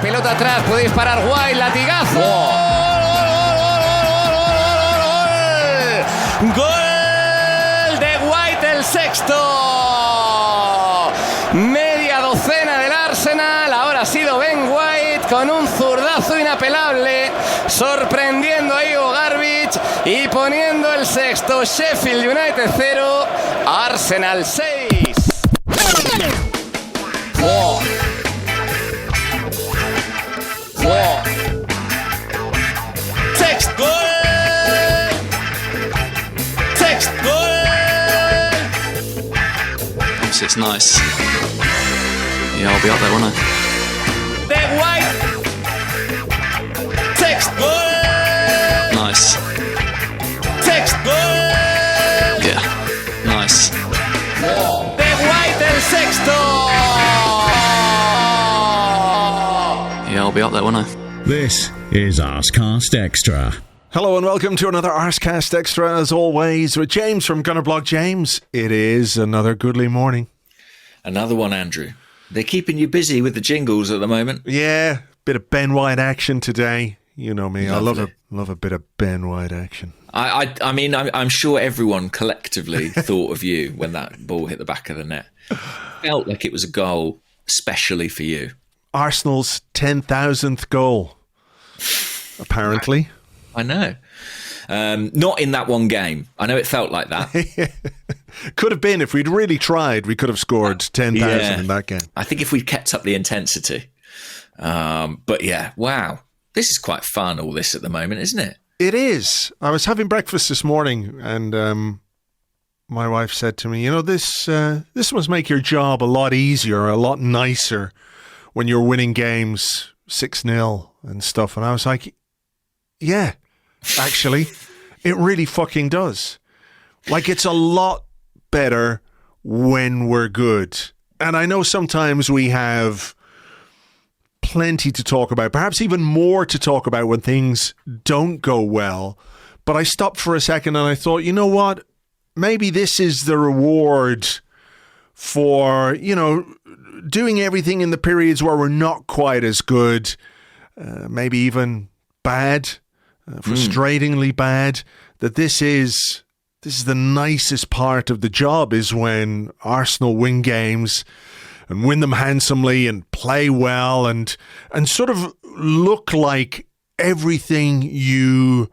pelota atrás, puede disparar White, latigazo. ¡Gol de White, el sexto! Media docena del Arsenal, ahora ha sido Ben White con un zurdazo inapelable, sorprendiendo a Ivo Garbage y poniendo el sexto. Sheffield United 0, Arsenal 6. Sixth goal! Sixth goal! It's nice. Yeah, I'll be up there, won't I? De White! Sixth goal! Nice. Sixth goal! Yeah, nice. De White, el sexto! Yeah, I'll be up there, won't I? This is Arsecast Extra. Hello and welcome to another Arsecast Extra, as always, with James from Gunnerblog. James, it is another goodly morning. Another one, Andrew. They're keeping you busy with the jingles at the moment. Yeah, bit of Ben White action today. You know me, Lovely. I love a bit of Ben White action. I mean, I'm sure everyone collectively thought of you when that ball hit the back of the net. Felt like it was a goal, especially for you. Arsenal's 10,000th goal, apparently. I know. Not in that one game. I know it felt like that. Could have been. If we'd really tried, we could have scored 10,000 in that game. I think if we'd kept up the intensity. But yeah, wow. This is quite fun, all this at the moment, isn't it? It is. I was having breakfast this morning and my wife said to me, you know, this must make your job a lot easier, a lot nicer when you're winning games 6-0 and stuff. And I was like, yeah, actually, it really fucking does. Like, it's a lot better when we're good. And I know sometimes we have plenty to talk about, perhaps even more to talk about when things don't go well. But I stopped for a second and I thought, you know what? Maybe this is the reward for, you know, doing everything in the periods where we're not quite as good, maybe even bad, frustratingly bad, that this is the nicest part of the job, is when Arsenal win games and win them handsomely and play well and sort of look like everything you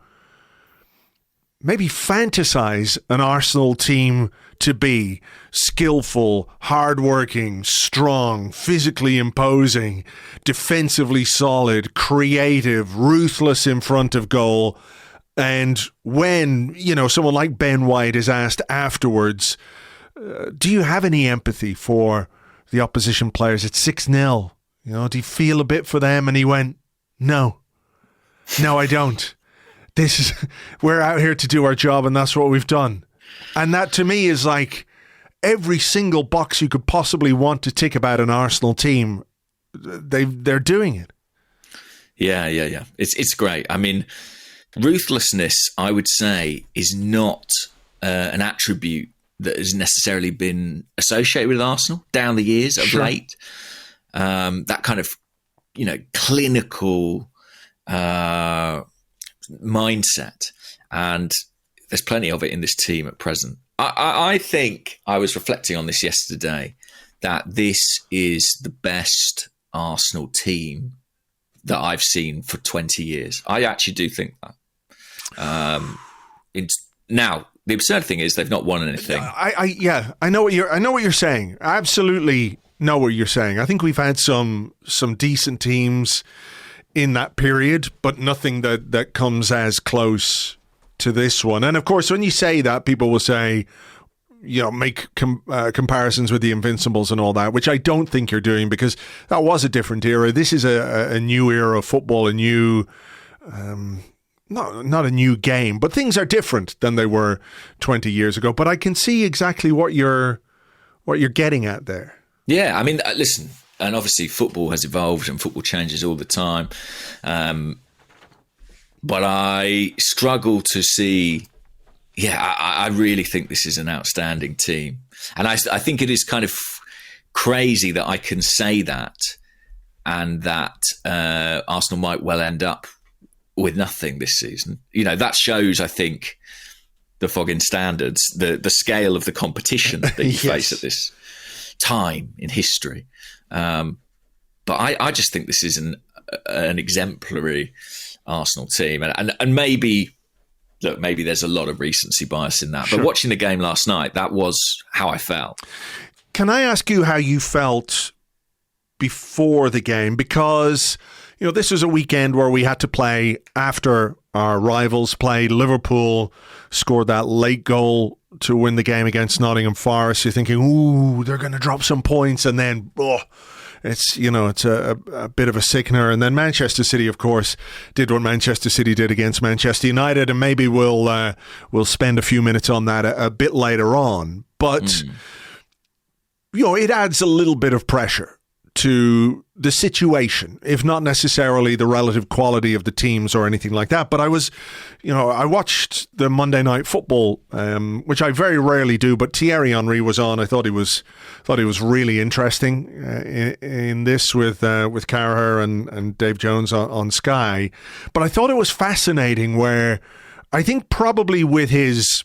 maybe fantasize an Arsenal team to be: skillful, hardworking, strong, physically imposing, defensively solid, creative, ruthless in front of goal. And when, you know, someone like Ben White is asked afterwards, do you have any empathy for the opposition players? It's 6-0. You know, do you feel a bit for them? And he went, no, I don't. We're out here to do our job, and that's what we've done. And that to me is like every single box you could possibly want to tick about an Arsenal team. They're doing it. Yeah. It's great. I mean, ruthlessness, I would say, is not an attribute that has necessarily been associated with Arsenal down the years of late. That kind of, you know, clinical mindset, and there's plenty of it in this team at present. I think I was reflecting on this yesterday, that this is the best Arsenal team that I've seen for 20 years. I actually do think that. Now, the absurd thing is they've not won anything. I know what you're saying. I absolutely know what you're saying. I think we've had some decent teams in that period, but nothing that comes as close to this one. And of course, when you say that, people will say, you know, make comparisons with the Invincibles and all that, which I don't think you're doing, because that was a different era. This is a new era of football, a new, not a new game, but things are different than they were 20 years ago. But I can see exactly what you're getting at there. Yeah, I mean, listen, and obviously football has evolved and football changes all the time. But I struggle to see. Yeah, I really think this is an outstanding team. And I think it is kind of crazy that I can say that and that Arsenal might well end up with nothing this season. That shows, I think, the Foggin standards, the scale of the competition that you face at this time in history. But I just think this is an exemplary Arsenal team, and maybe there's a lot of recency bias in that. Sure. But watching the game last night, that was how I felt. Can I ask you how you felt before the game? Because this was a weekend where we had to play after our rivals played. Liverpool scored that late goal to win the game against Nottingham Forest. You're thinking, ooh, they're going to drop some points, and then it's a bit of a sickener. And then Manchester City, of course, did what Manchester City did against Manchester United, and maybe we'll spend a few minutes on that a bit later on. But it adds a little bit of pressure to the situation, if not necessarily the relative quality of the teams or anything like that. But I watched the Monday Night Football, which I very rarely do, but Thierry Henry was on. I thought he was really interesting in this with Carragher and Dave Jones on Sky. But I thought it was fascinating where I think probably with his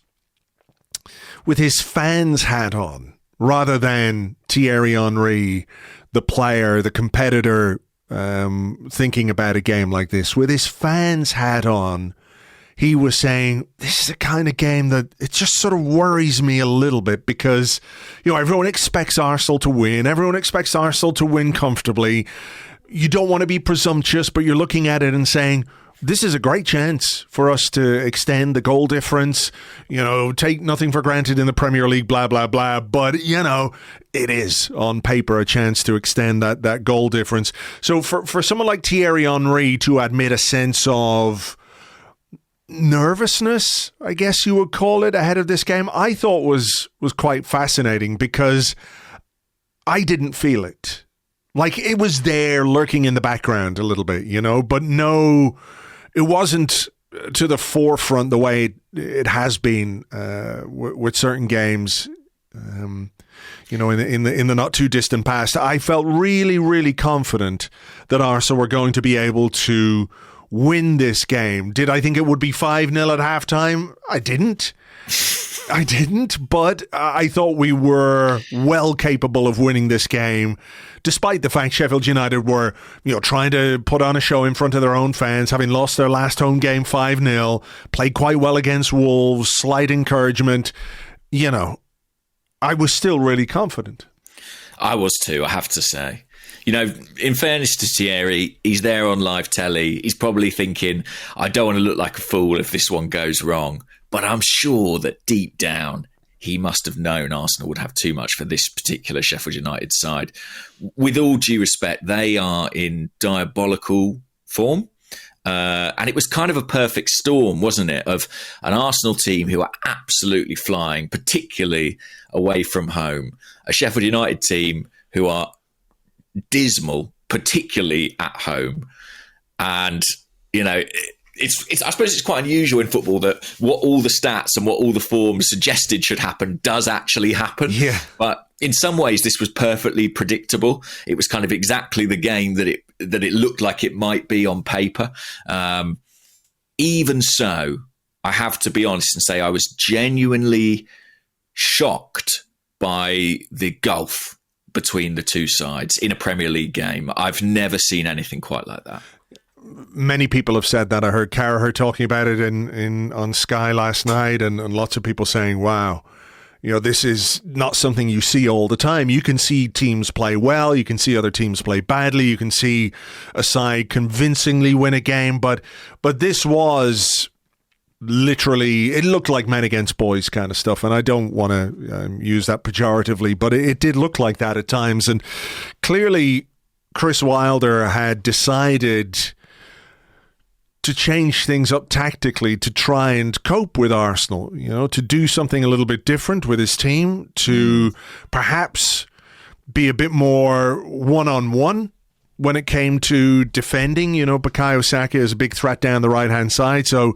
fans hat on, rather than Thierry Henry, the player, the competitor, thinking about a game like this, with his fans hat on, he was saying, this is the kind of game that it just sort of worries me a little bit because, everyone expects Arsenal to win. Everyone expects Arsenal to win comfortably. You don't want to be presumptuous, but you're looking at it and saying, this is a great chance for us to extend the goal difference, take nothing for granted in the Premier League, blah, blah, blah. But, it is on paper a chance to extend that goal difference. So for someone like Thierry Henry to admit a sense of nervousness, I guess you would call it, ahead of this game, I thought was quite fascinating because I didn't feel it. Like it was there lurking in the background a little bit, but no, it wasn't to the forefront the way it has been with certain games. In the not too distant past, I felt really, really confident that Arsenal were going to be able to win this game. Did I think it would be 5-0 at halftime? I didn't, but I thought we were well capable of winning this game, despite the fact Sheffield United were, trying to put on a show in front of their own fans, having lost their last home game 5-0, played quite well against Wolves, slight encouragement. I was still really confident. I was too, I have to say. In fairness to Thierry, he's there on live telly. He's probably thinking, I don't want to look like a fool if this one goes wrong. But I'm sure that deep down, he must have known Arsenal would have too much for this particular Sheffield United side. With all due respect, they are in diabolical form. And it was kind of a perfect storm, wasn't it, of an Arsenal team who are absolutely flying, particularly away from home. A Sheffield United team who are dismal, particularly at home. And, I suppose it's quite unusual in football that what all the stats and what all the forms suggested should happen does actually happen. Yeah. But in some ways, this was perfectly predictable. It was kind of exactly the game that it looked like it might be on paper. Even so, I have to be honest and say I was genuinely shocked by the gulf between the two sides in a Premier League game. I've never seen anything quite like that. Many people have said that. I heard Carragher talking about it on Sky last night, and lots of people saying, wow, this is not something you see all the time. You can see teams play well, you can see other teams play badly, you can see a side convincingly win a game, but this was literally, it looked like men against boys kind of stuff, and I don't want to use that pejoratively, but it did look like that at times. And clearly Chris Wilder had decided to change things up tactically to try and cope with Arsenal, to do something a little bit different with his team, to perhaps be a bit more one-on-one when it came to defending. Bukayo Saka is a big threat down the right-hand side, so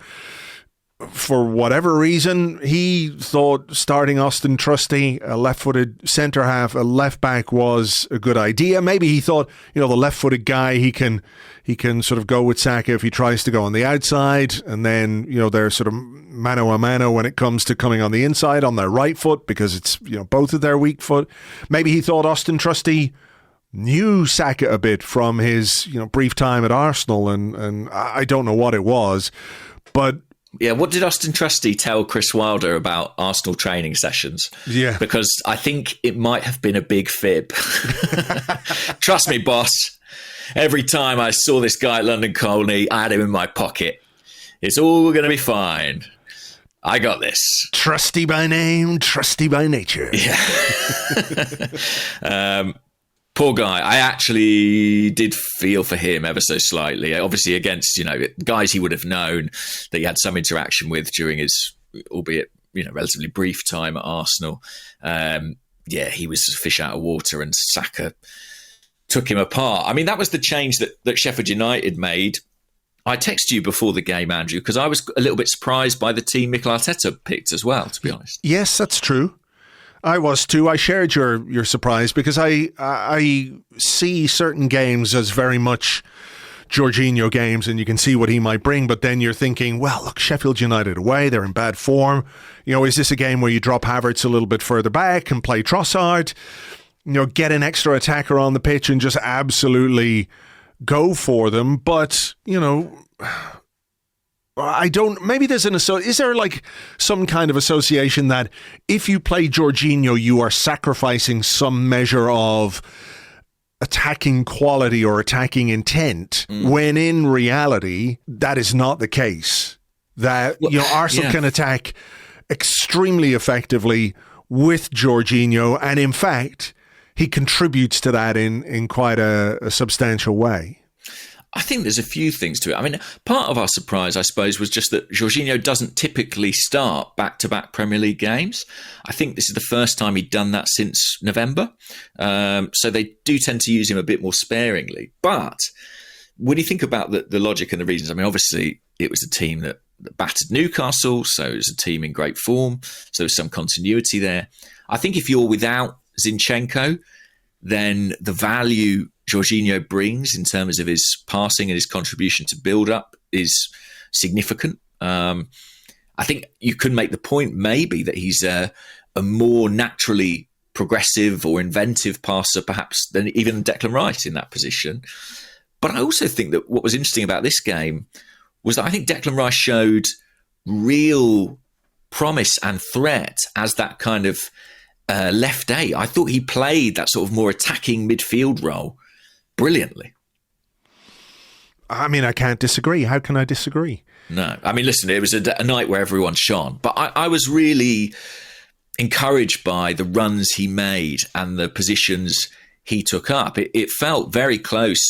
for whatever reason, he thought starting Austin Trusty, a left-footed centre-half, a left-back, was a good idea. Maybe he thought, the left-footed guy, he can sort of go with Saka if he tries to go on the outside, and then, they're sort of mano a mano when it comes to coming on the inside on their right foot, because it's, both of their weak foot. Maybe he thought Austin Trusty knew Saka a bit from his, brief time at Arsenal, and I don't know what it was, but... Yeah, what did Austin Trusty tell Chris Wilder about Arsenal training sessions? Yeah. Because I think it might have been a big fib. Trust me, boss. Every time I saw this guy at London Colney, I had him in my pocket. It's all going to be fine. I got this. Trusty by name, trusty by nature. Yeah. Poor guy. I actually did feel for him ever so slightly. Obviously against, guys he would have known that he had some interaction with during his, albeit, relatively brief time at Arsenal. He was a fish out of water, and Saka took him apart. I mean, that was the change that Sheffield United made. I texted you before the game, Andrew, because I was a little bit surprised by the team Mikel Arteta picked as well, to be honest. Yes, that's true. I was too. I shared your surprise, because I see certain games as very much Jorginho games, and you can see what he might bring, but then you're thinking, well, look, Sheffield United away, they're in bad form. Is this a game where you drop Havertz a little bit further back and play Trossard? Get an extra attacker on the pitch and just absolutely go for them. But, I don't, maybe there's is there like some kind of association that if you play Jorginho, you are sacrificing some measure of attacking quality or attacking intent, when in reality, that is not the case. That, Arsenal can attack extremely effectively with Jorginho, and in fact, he contributes to that in quite a substantial way. I think there's a few things to it. I mean, part of our surprise, I suppose, was just that Jorginho doesn't typically start back-to-back Premier League games. I think this is the first time he'd done that since November. So they do tend to use him a bit more sparingly. But when you think about the logic and the reasons, I mean, obviously, it was a team that battered Newcastle, so it was a team in great form. So there's some continuity there. I think if you're without Zinchenko, then the value Jorginho brings in terms of his passing and his contribution to build-up is significant. I think you could make the point maybe that he's a more naturally progressive or inventive passer perhaps than even Declan Rice in that position. But I also think that what was interesting about this game was that I think Declan Rice showed real promise and threat as that kind of left eight. I thought he played that sort of more attacking midfield role brilliantly. I mean, I can't disagree. How can I disagree? No. I mean, listen, it was a night where everyone shone. But I was really encouraged by the runs he made and the positions he took up. It felt very close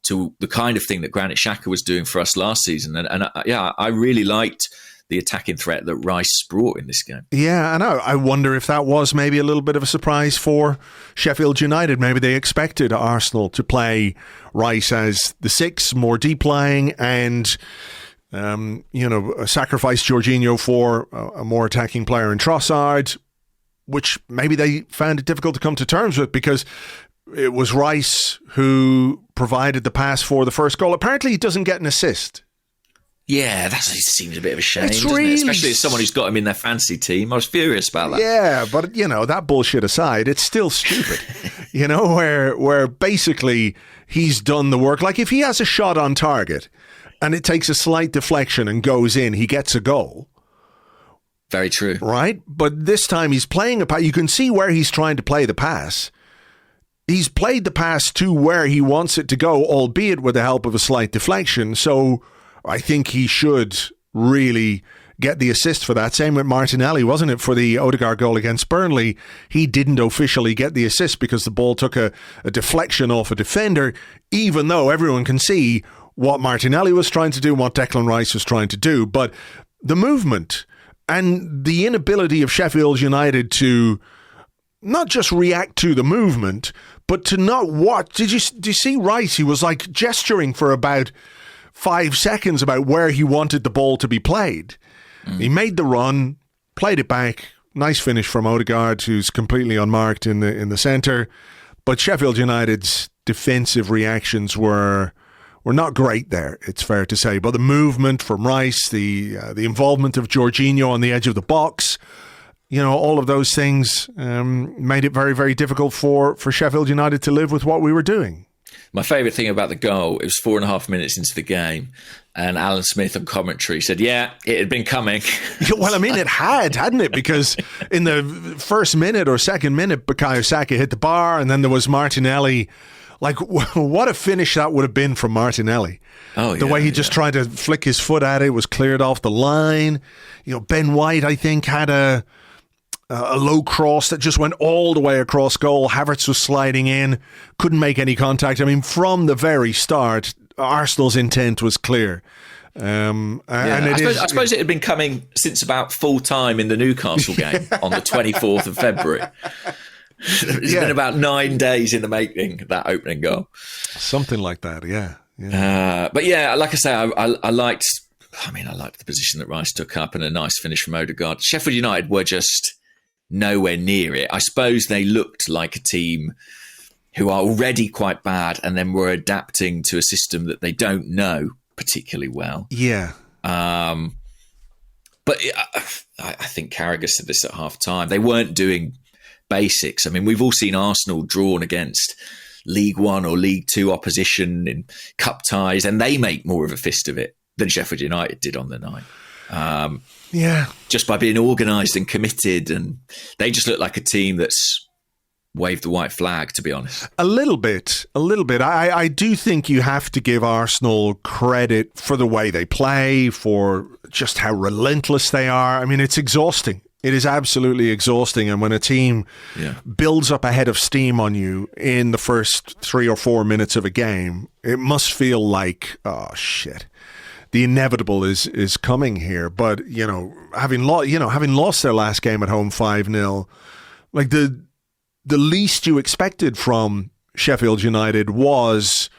to the kind of thing that Granit Xhaka was doing for us last season. And I really liked the attacking threat that Rice brought in this game. Yeah, and I wonder if that was maybe a little bit of a surprise for Sheffield United. Maybe they expected Arsenal to play Rice as the six, more deep lying, and sacrifice Jorginho for a more attacking player in Trossard, which maybe they found it difficult to come to terms with, because it was Rice who provided the pass for the first goal. Apparently he doesn't get an assist. Yeah, that seems a bit of a shame, doesn't it? Especially as someone who's got him in their fantasy team. I was furious about that. Yeah, but, that bullshit aside, it's still stupid. Where basically he's done the work. Like, if he has a shot on target and it takes a slight deflection and goes in, he gets a goal. Very true. Right? But this time he's playing a pass. You can see where he's trying to play the pass. He's played the pass to where he wants it to go, albeit with the help of a slight deflection. So I think he should really get the assist for that. Same with Martinelli, wasn't it? For the Odegaard goal against Burnley, he didn't officially get the assist because the ball took a deflection off a defender, even though everyone can see what Martinelli was trying to do and what Declan Rice was trying to do. But the movement and the inability of Sheffield United to not just react to the movement, but to not watch. Do you see Rice? He was like gesturing for about 5 seconds about where he wanted the ball to be played. He made the run, played it back. Nice finish from Odegaard, who's completely unmarked in the centre. But Sheffield United's defensive reactions were not great there, it's fair to say. But the movement from Rice, the involvement of Jorginho on the edge of the box, all of those things made it very, very difficult for Sheffield United to live with what we were doing. My favourite thing about the goal, it was 4.5 minutes into the game, and Alan Smith on commentary said, yeah, it had been coming. Well, I mean, it hadn't it? Because in the first minute or second minute, Bukayo Saka hit the bar, and then there was Martinelli. Like, what a finish that would have been from Martinelli. The way he just tried to flick his foot at it, was cleared off the line. Ben White, I think, had a low cross that just went all the way across goal. Havertz was sliding in, couldn't make any contact. I mean, from the very start, Arsenal's intent was clear. And I suppose it had been coming since about full time in the Newcastle game on the 24th of February. It's been about 9 days in the making, that opening goal. Something like that, yeah. But yeah, like I say, I liked the position that Rice took up and a nice finish from Odegaard. Sheffield United were just nowhere near it. I suppose they looked like a team who are already quite bad and then were adapting to a system that they don't know particularly well. Yeah. But I think Carragher said this at half time. They weren't doing basics. I mean, we've all seen Arsenal drawn against League One or League Two opposition in cup ties, and they make more of a fist of it than Sheffield United did on the night. Just by being organised and committed, and they just look like a team that's waved the white flag, to be honest. A little bit. I do think you have to give Arsenal credit for the way they play, for just how relentless they are. I mean, it's exhausting. It is absolutely exhausting. And when a team builds up a head of steam on you in the first 3 or 4 minutes of a game, it must feel like, oh, shit. The inevitable is coming here. But, having lost their last game at home 5-0, like the least you expected from Sheffield United was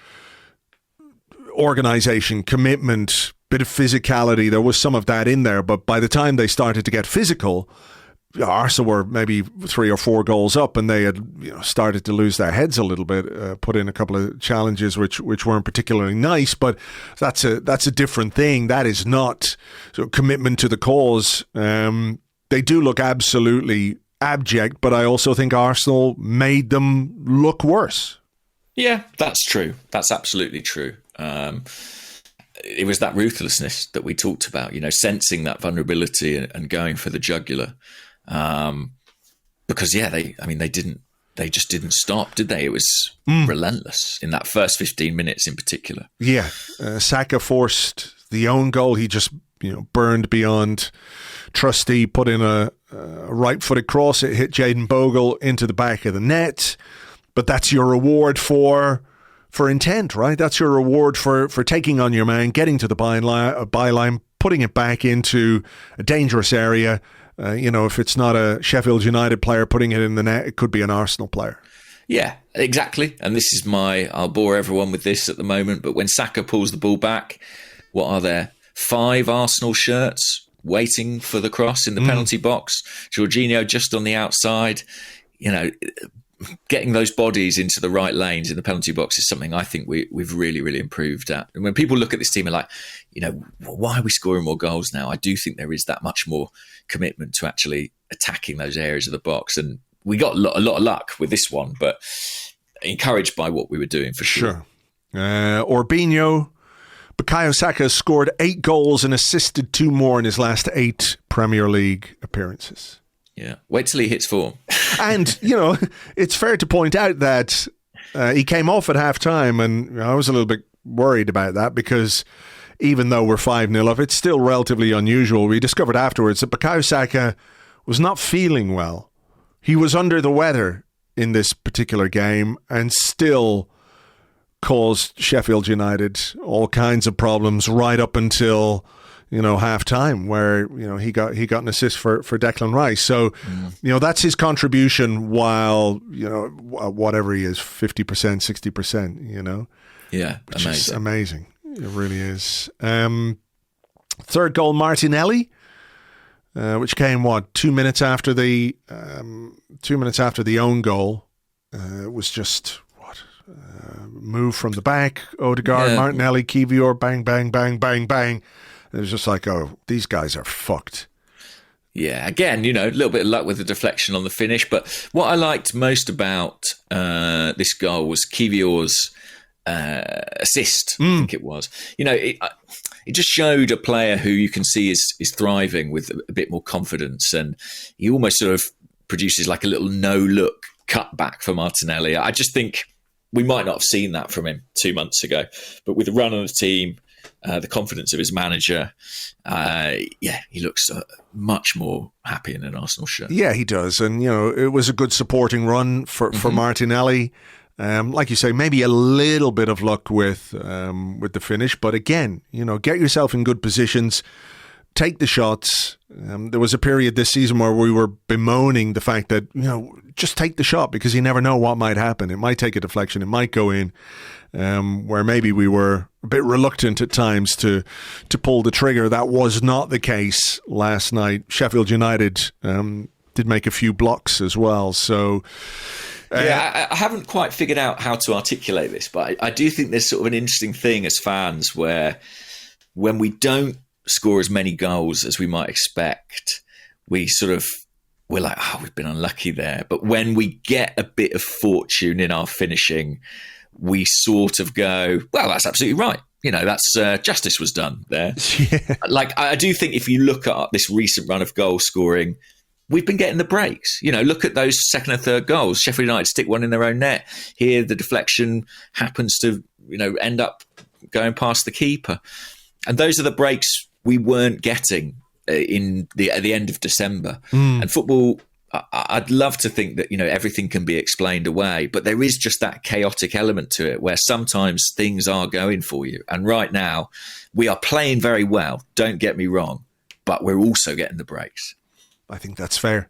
organisation, commitment, bit of physicality. There was some of that in there, but by the time they started to get physical, Arsenal were maybe 3 or 4 goals up, and they had started to lose their heads a little bit. Put in a couple of challenges which weren't particularly nice, but that's a different thing. That is not commitment to the cause. They do look absolutely abject, but I also think Arsenal made them look worse. Yeah, that's true. That's absolutely true. It was that ruthlessness that we talked about, sensing that vulnerability and going for the jugular. Because they just didn't stop, did they? It was relentless in that first 15 minutes in particular. Yeah. Saka forced the own goal. He just, burned beyond trustee, put in a right-footed cross. It hit Jayden Bogle into the back of the net. But that's your reward for intent, right? That's your reward for taking on your man, getting to the byline, putting it back into a dangerous area. If it's not a Sheffield United player putting it in the net, it could be an Arsenal player. Yeah, exactly. And this is I'll bore everyone with this at the moment, but when Saka pulls the ball back, what are there? 5 Arsenal shirts waiting for the cross in the penalty box. Jorginho just on the outside. Getting those bodies into the right lanes in the penalty box is something I think we've really, really improved at. And when people look at this team and like, why are we scoring more goals now? I do think there is that much more commitment to actually attacking those areas of the box. And we got a lot of luck with this one, but encouraged by what we were doing for sure. Orbinho, Bukayo Saka scored 8 goals and assisted 2 more in his last 8 Premier League appearances. Yeah, wait till he hits form. And, it's fair to point out that he came off at half-time, and I was a little bit worried about that because even though we're 5-0 up, it's still relatively unusual. We discovered afterwards that Bukayo Saka was not feeling well. He was under the weather in this particular game and still caused Sheffield United all kinds of problems right up until half time, where he got an assist for Declan Rice. So that's his contribution, while whatever he is, 50%, 60%. Yeah, which is amazing. It really is. Third goal, Martinelli. which came 2 minutes after the 2 minutes after the own goal. It was just move from the back, Odegaard, Martinelli, Kivior, bang, bang, bang, bang, bang. It was just like, oh, these guys are fucked. Yeah, again, a little bit of luck with the deflection on the finish. But what I liked most about this goal was Kivior's assist, I think it was. It just showed a player who you can see is thriving with a bit more confidence. And he almost sort of produces like a little no-look cutback for Martinelli. I just think we might not have seen that from him 2 months ago. But with the run on the team, the confidence of his manager, he looks much more happy in an Arsenal shirt. Yeah, he does. And, it was a good supporting run for Martinelli. Like you say, maybe a little bit of luck with the finish. But again, get yourself in good positions. Take the shots. There was a period this season where we were bemoaning the fact that, just take the shot because you never know what might happen. It might take a deflection. It might go in, where maybe we were a bit reluctant at times to pull the trigger. That was not the case last night. Sheffield United did make a few blocks as well. So... I haven't quite figured out how to articulate this, but I do think there's sort of an interesting thing as fans where when we don't score as many goals as we might expect, we're like, we've been unlucky there. But when we get a bit of fortune in our finishing, we sort of go, well, that's absolutely right. That's justice was done there. Yeah. Like, I do think if you look at this recent run of goal scoring, we've been getting the breaks. Look at those second and third goals. Sheffield United stick one in their own net. Here, the deflection happens to, end up going past the keeper. And those are the breaks we weren't getting at the end of December. And football, I'd love to think that, everything can be explained away, but there is just that chaotic element to it where sometimes things are going for you. And right now, we are playing very well, don't get me wrong, but we're also getting the breaks. I think that's fair.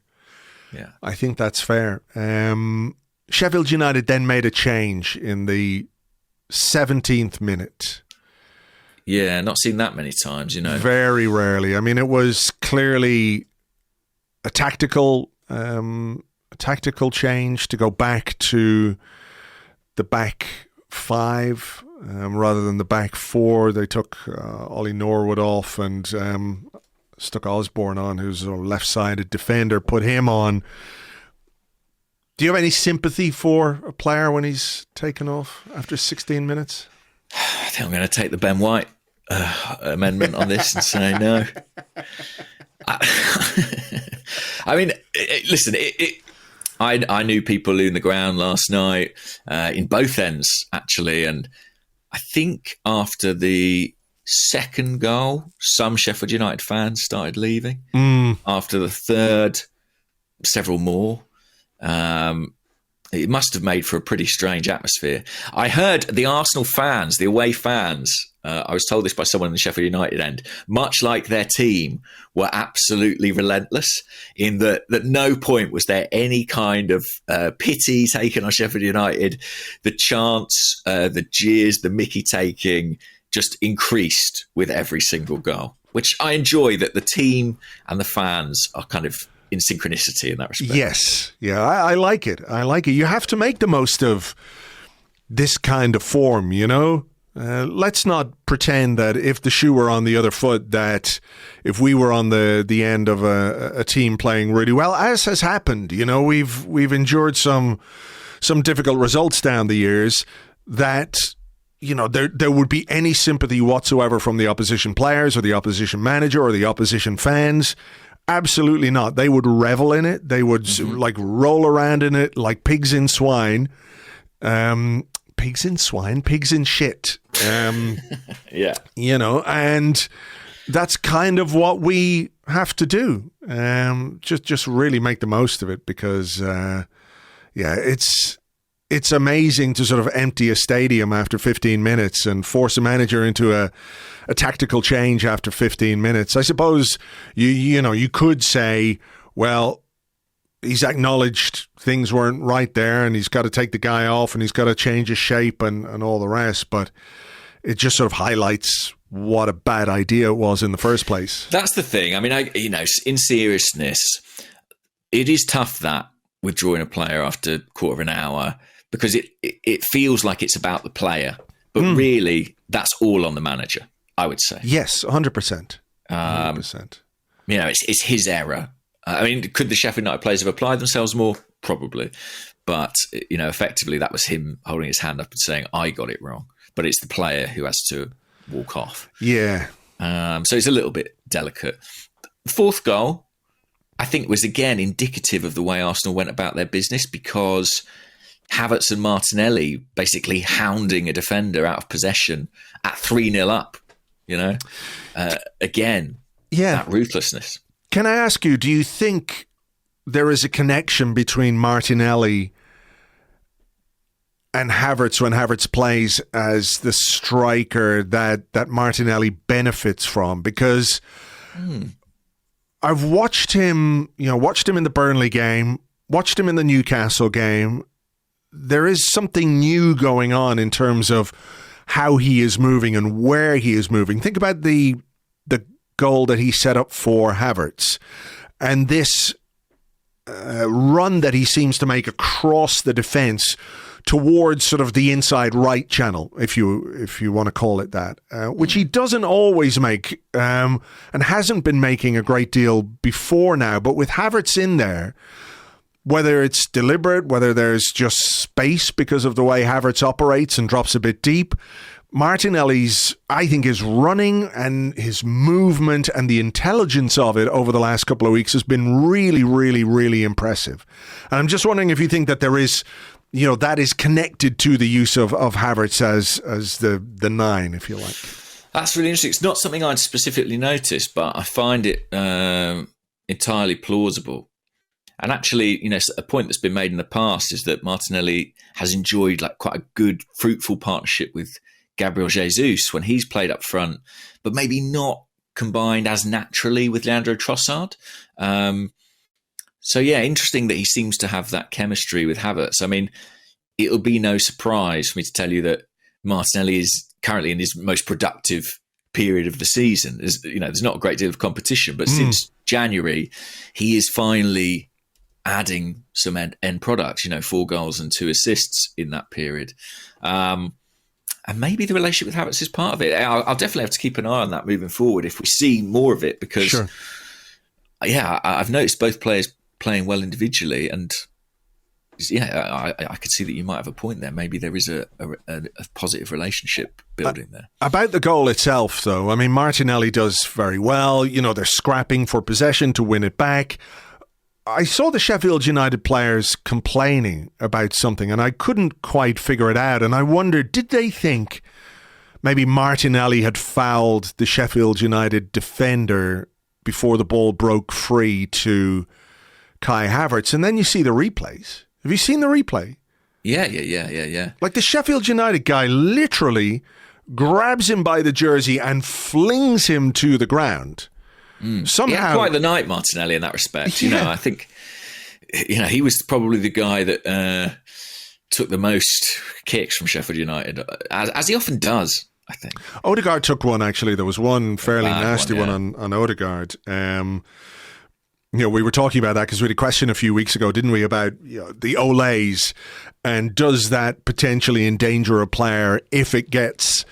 Yeah. I think that's fair. Sheffield United then made a change in the 17th minute. Yeah, not seen that many times, Very rarely. I mean, it was clearly a tactical change to go back to the back five rather than the back four. They took Ollie Norwood off and stuck Osborne on, who's a left-sided defender, put him on. Do you have any sympathy for a player when he's taken off after 16 minutes? I think I'm going to take the Ben White amendment on this and say no. I mean, listen, I knew people losing the ground last night in both ends, actually. And I think after the second goal, some Sheffield United fans started leaving. After the third, several more. It must have made for a pretty strange atmosphere. I heard the Arsenal fans, the away fans, I was told this by someone in the Sheffield United end, much like their team, were absolutely relentless in that at no point was there any kind of pity taken on Sheffield United. The chants, the jeers, the mickey taking just increased with every single goal, which I enjoy that the team and the fans are kind of in synchronicity in that respect. Yes. Yeah, I like it. I like it. You have to make the most of this kind of form, Let's not pretend that if the shoe were on the other foot, that if we were on the end of a team playing really well, as has happened, we've endured some difficult results down the years, that there would be any sympathy whatsoever from the opposition players or the opposition manager or the opposition fans. Absolutely not. They would revel in it. They would roll around in it like pigs in swine. Pigs in swine, pigs in shit. Yeah. And that's kind of what we have to do. Just really make the most of it because, it's amazing to sort of empty a stadium after 15 minutes and force a manager into a tactical change after 15 minutes. I suppose you could say, well, he's acknowledged things weren't right there and he's got to take the guy off and he's got to change his shape and all the rest. But it just sort of highlights what a bad idea it was in the first place. That's the thing. I mean, in seriousness, it is tough that withdrawing a player after a quarter of an hour, because it feels like it's about the player, but really that's all on the manager, I would say. Yes, 100%. 100%. It's his error. I mean, could the Sheffield United players have applied themselves more? Probably. But, effectively that was him holding his hand up and saying, I got it wrong. But it's the player who has to walk off. Yeah. So it's a little bit delicate. The fourth goal, I think, was again indicative of the way Arsenal went about their business, because Havertz and Martinelli basically hounding a defender out of possession at 3-0 up, again, that ruthlessness. Can I ask you, do you think there is a connection between Martinelli and Havertz when Havertz plays as the striker that Martinelli benefits from? Because I've watched him in the Burnley game, watched him in the Newcastle game. There is something new going on in terms of how he is moving and where he is moving. Think about the goal that he set up for Havertz and this run that he seems to make across the defence towards sort of the inside right channel, if you want to call it that, which he doesn't always make and hasn't been making a great deal before now. But with Havertz in there, whether it's deliberate, whether there's just space because of the way Havertz operates and drops a bit deep, Martinelli's, I think, his running and his movement and the intelligence of it over the last couple of weeks has been really, really, really impressive. And I'm just wondering if you think that there is, that is connected to the use of Havertz as the 9, if you like. That's really interesting. It's not something I'd specifically noticed, but I find it entirely plausible. And actually, a point that's been made in the past is that Martinelli has enjoyed quite a good, fruitful partnership with Gabriel Jesus when he's played up front, but maybe not combined as naturally with Leandro Trossard. So yeah, interesting that he seems to have that chemistry with Havertz. I mean, it'll be no surprise for me to tell you that Martinelli is currently in his most productive period of the season. There's not a great deal of competition, but since January, he is finally adding some end products, 4 goals and 2 assists in that period. And maybe the relationship with Havertz is part of it. I'll definitely have to keep an eye on that moving forward if we see more of it, because, I've noticed both players playing well individually, and I could see that you might have a point there. Maybe there is a positive relationship building there. About the goal itself, though, I mean, Martinelli does very well. They're scrapping for possession to win it back. I saw the Sheffield United players complaining about something, and I couldn't quite figure it out. And I wondered, did they think maybe Martinelli had fouled the Sheffield United defender before the ball broke free to Kai Havertz? And then you see the replays. Have you seen the replay? Yeah. The Sheffield United guy literally grabs him by the jersey and flings him to the ground. Somehow, he had quite the night, Martinelli, in that respect. I think he was probably the guy that took the most kicks from Sheffield United, as he often does, I think. Odegaard took one, actually. There was one fairly nasty one on Odegaard. We were talking about that because we had a question a few weeks ago, didn't we, about the Olays, and does that potentially endanger a player if it gets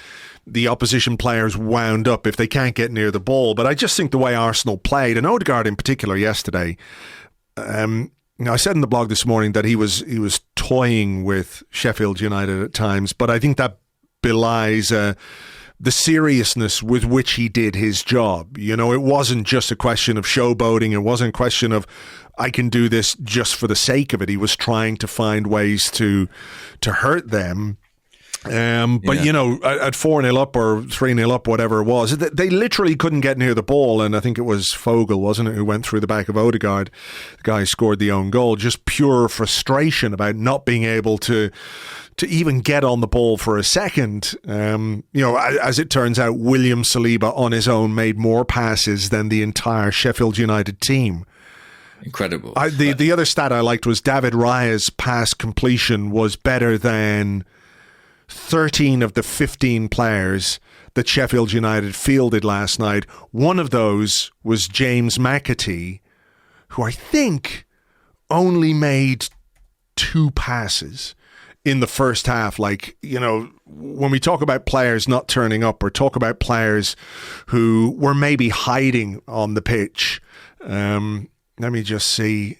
the opposition players wound up, if they can't get near the ball? But I just think the way Arsenal played, and Odegaard in particular yesterday, I said in the blog this morning that he was toying with Sheffield United at times, but I think that belies the seriousness with which he did his job. It wasn't just a question of showboating. It wasn't a question of, I can do this just for the sake of it. He was trying to find ways to hurt them. But, at 4-0 up or 3-0 up, whatever it was, they literally couldn't get near the ball. And I think it was Fogel, wasn't it, who went through the back of Odegaard. The guy who scored the own goal. Just pure frustration about not being able to even get on the ball for a second. As it turns out, William Saliba on his own made more passes than the entire Sheffield United team. Incredible. The other stat I liked was David Raya's pass completion was better than 13 of the 15 players that Sheffield United fielded last night. One of those was James McAtee, who I think only made 2 passes in the first half. Like, you know, when we talk about players not turning up or talk about players who were maybe hiding on the pitch, let me just see.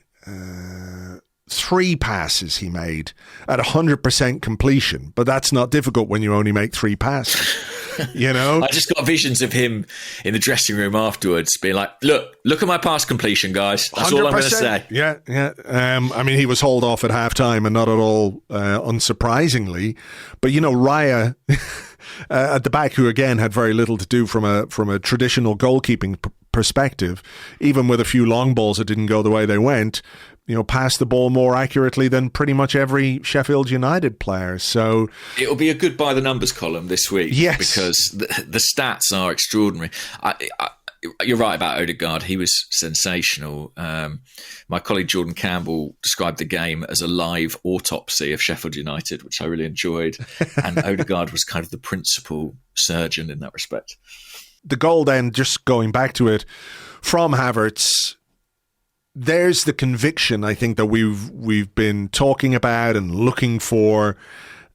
3 passes he made at 100% completion, but that's not difficult when you only make 3 passes. You know, I just got visions of him in the dressing room afterwards being like, look at my pass completion, guys. That's 100%. All I'm going to say. Yeah. I mean, he was hauled off at halftime, and not at all unsurprisingly. But, you know, Raya at the back, who again had very little to do from a traditional goalkeeping perspective, even with a few long balls that didn't go the way they went, you know, passed the ball more accurately than pretty much every Sheffield United player. So it'll be a good by the numbers column this week. Yes. Because the stats are extraordinary. You're right about Odegaard. He was sensational. My colleague Jordan Campbell described the game as a live autopsy of Sheffield United, which I really enjoyed. And Odegaard was kind of the principal surgeon in that respect. The goal then, just going back to it, from Havertz, there's the conviction, I think, that we've been talking about and looking for.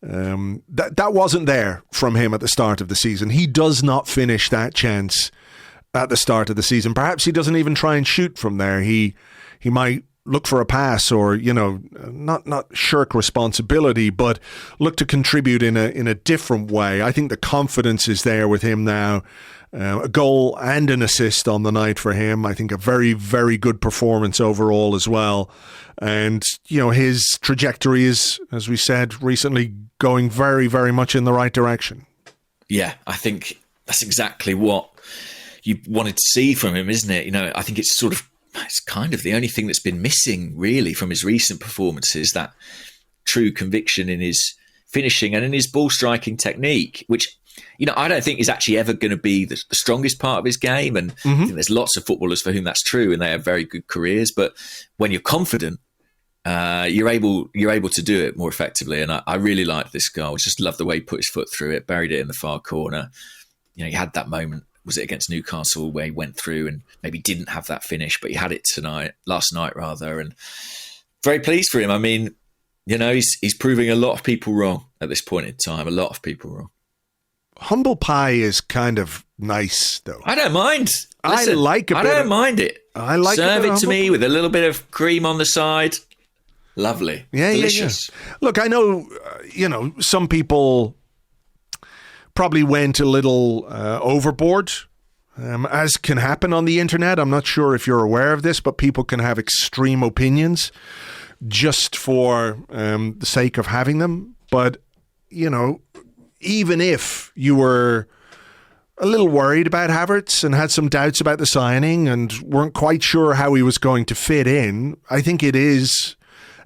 That wasn't there from him at the start of the season. He does not finish that chance at the start of the season. Perhaps he doesn't even try and shoot from there. He might look for a pass, or, you know, not shirk responsibility, but look to contribute in a different way. I think the confidence is there with him now. A goal and an assist on the night for him. I think a very, very good performance overall as well. And, you know, his trajectory is, as we said recently, going very, very much in the right direction. Yeah, I think that's exactly what you wanted to see from him, isn't it? You know, I think it's kind of the only thing that's been missing, really, from his recent performances, that true conviction in his finishing and in his ball striking technique, which, you know, I don't think is actually ever going to be the strongest part of his game. And I think there's lots of footballers for whom that's true, and they have very good careers. But when you're confident, you're able to do it more effectively. And I really like this goal. I just love the way he put his foot through it, buried it in the far corner. You know, he had that moment, was it against Newcastle, where he went through and maybe didn't have that finish, but he had it last night rather. And very pleased for him. I mean, you know, he's proving a lot of people wrong at this point in time. A lot of people wrong. Humble pie is kind of nice, though. I don't mind. Listen, I don't mind it. I like Serve it to me pie with a little bit of cream on the side. Lovely. Yeah, delicious. Yeah. Look, I know, you know, some people probably went a little overboard, as can happen on the internet. I'm not sure if you're aware of this, but people can have extreme opinions just for the sake of having them. But, you know, even if you were a little worried about Havertz and had some doubts about the signing and weren't quite sure how he was going to fit in, I think it is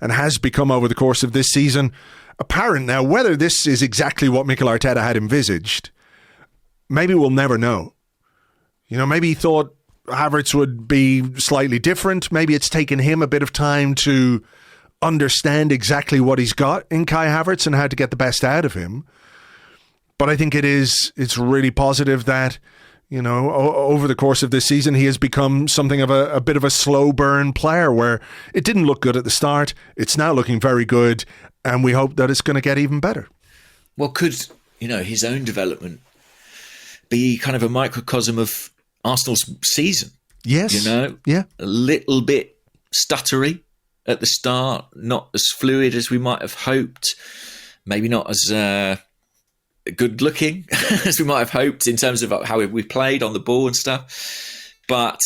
and has become over the course of this season apparent now. Whether this is exactly what Mikel Arteta had envisaged, maybe we'll never know. You know, maybe he thought Havertz would be slightly different. Maybe it's taken him a bit of time to understand exactly what he's got in Kai Havertz and how to get the best out of him. But I think it's really positive that, you know, over the course of this season, he has become something of a bit of a slow burn player, where it didn't look good at the start. It's now looking very good, and we hope that it's going to get even better. Well, could, you know, his own development be kind of a microcosm of Arsenal's season? Yes. You know? Yeah. A little bit stuttery at the start, not as fluid as we might have hoped, maybe not as good looking as we might have hoped in terms of how we played on the ball and stuff, but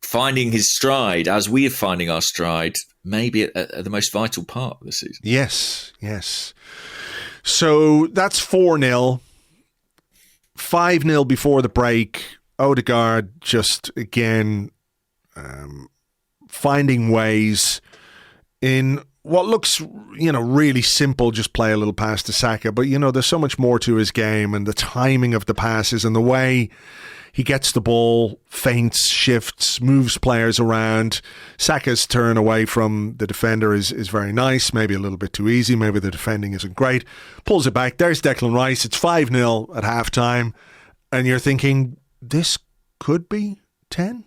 finding his stride as we are finding our stride, maybe at the most vital part of the season. Yes. So that's 4-0. 5-0 before the break. Odegaard just again finding ways in what looks, you know, really simple, just play a little pass to Saka. But, you know, there's so much more to his game, and the timing of the passes and the way He gets the ball, feints, shifts, moves players around. Saka's turn away from the defender is very nice, maybe a little bit too easy. Maybe the defending isn't great. Pulls it back. There's Declan Rice. It's 5-0 at halftime. And you're thinking, this could be 10?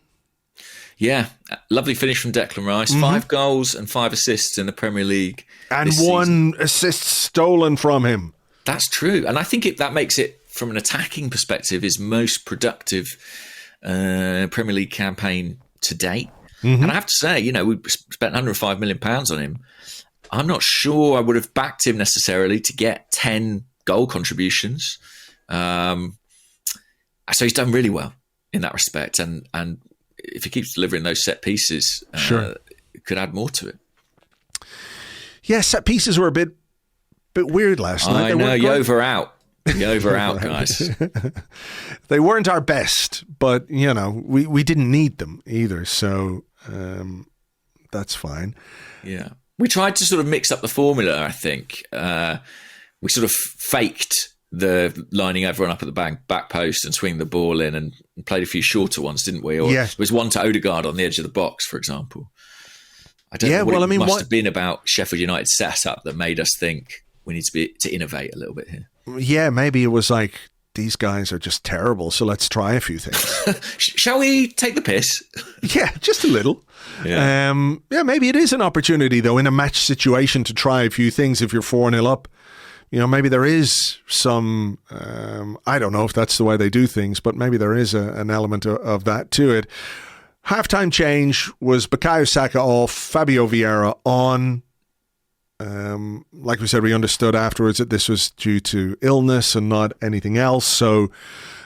Yeah, lovely finish from Declan Rice. 5 goals and 5 assists in the Premier League. And 1 assist stolen from him. That's true. And I think that makes it, from an attacking perspective, his most productive Premier League campaign to date. And I have to say, we spent £105 million on him. I'm not sure I would have backed him necessarily to get 10 goal contributions. So he's done really well in that respect. And if he keeps delivering those set pieces, it could add more to it. Yeah, set pieces were a bit weird last night. I know, you over out. You over out, guys. They weren't our best, but, we didn't need them either. So that's fine. Yeah. We tried to sort of mix up the formula, I think. We sort of faked the lining everyone up at the back post and swinging the ball in and played a few shorter ones, didn't we? Or it was one to Odegaard on the edge of the box, for example. I don't know what it must have been about Sheffield United's setup that made us think we need to innovate a little bit here. Yeah, maybe it was like, these guys are just terrible, so let's try a few things. Shall we take the piss? Yeah, just a little. Yeah. Maybe it is an opportunity, though, in a match situation to try a few things if you're 4-0 up. Maybe there is some, I don't know if that's the way they do things, but maybe there is an element of that to it. Halftime change was Bukayo Saka off, Fabio Vieira on. Like we said, we understood afterwards that this was due to illness and not anything else. So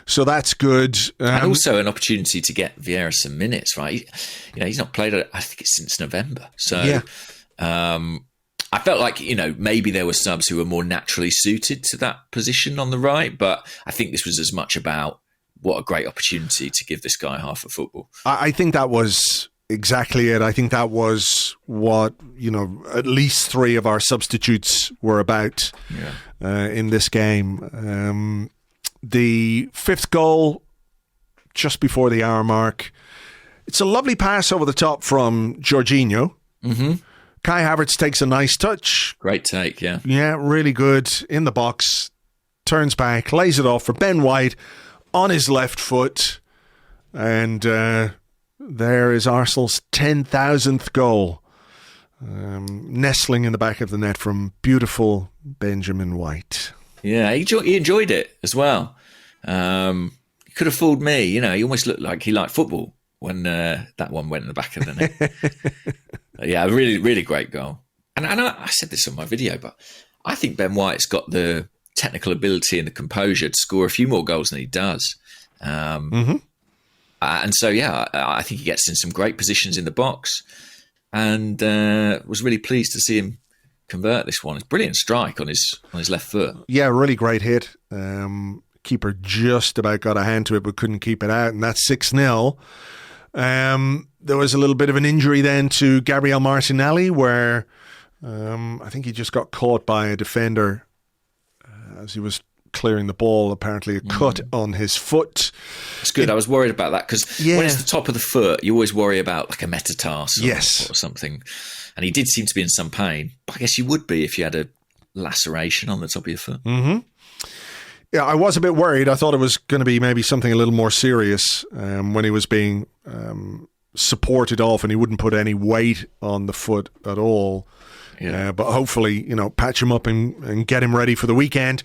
that's good. And also an opportunity to get Vieira some minutes, right? He's not played, I think it's since November. So I felt like, maybe there were subs who were more naturally suited to that position on the right, but I think this was as much about what a great opportunity to give this guy half of football. I think that was exactly it. I think that was what, at least 3 of our substitutes were about in this game. The 5th goal, just before the hour mark, it's a lovely pass over the top from Jorginho. Mm-hmm. Kai Havertz takes a nice touch. Great take, yeah. Yeah, really good. In the box, turns back, lays it off for Ben White on his left foot. And there is Arsenal's 10,000th goal. Nestling in the back of the net from beautiful Benjamin White. Yeah, he enjoyed it as well. He could have fooled me. He almost looked like he liked football when that one went in the back of the net. Yeah, really, really great goal. And I said this on my video, but I think Ben White's got the technical ability and the composure to score a few more goals than he does. And so, I think he gets in some great positions in the box and was really pleased to see him convert this one. It's a brilliant strike on his left foot. Yeah, really great hit. Keeper just about got a hand to it but couldn't keep it out, and that's 6-0. There was a little bit of an injury then to Gabriel Martinelli where I think he just got caught by a defender as he was clearing the ball, apparently a cut on his foot. It's good. I was worried about that because when it's the top of the foot, you always worry about like a metatarsal or something. And he did seem to be in some pain. But I guess you would be if you had a laceration on the top of your foot. Mm-hmm. Yeah, I was a bit worried. I thought it was going to be maybe something a little more serious when he was being supported off and he wouldn't put any weight on the foot at all. Yeah. But hopefully, patch him up and get him ready for the weekend.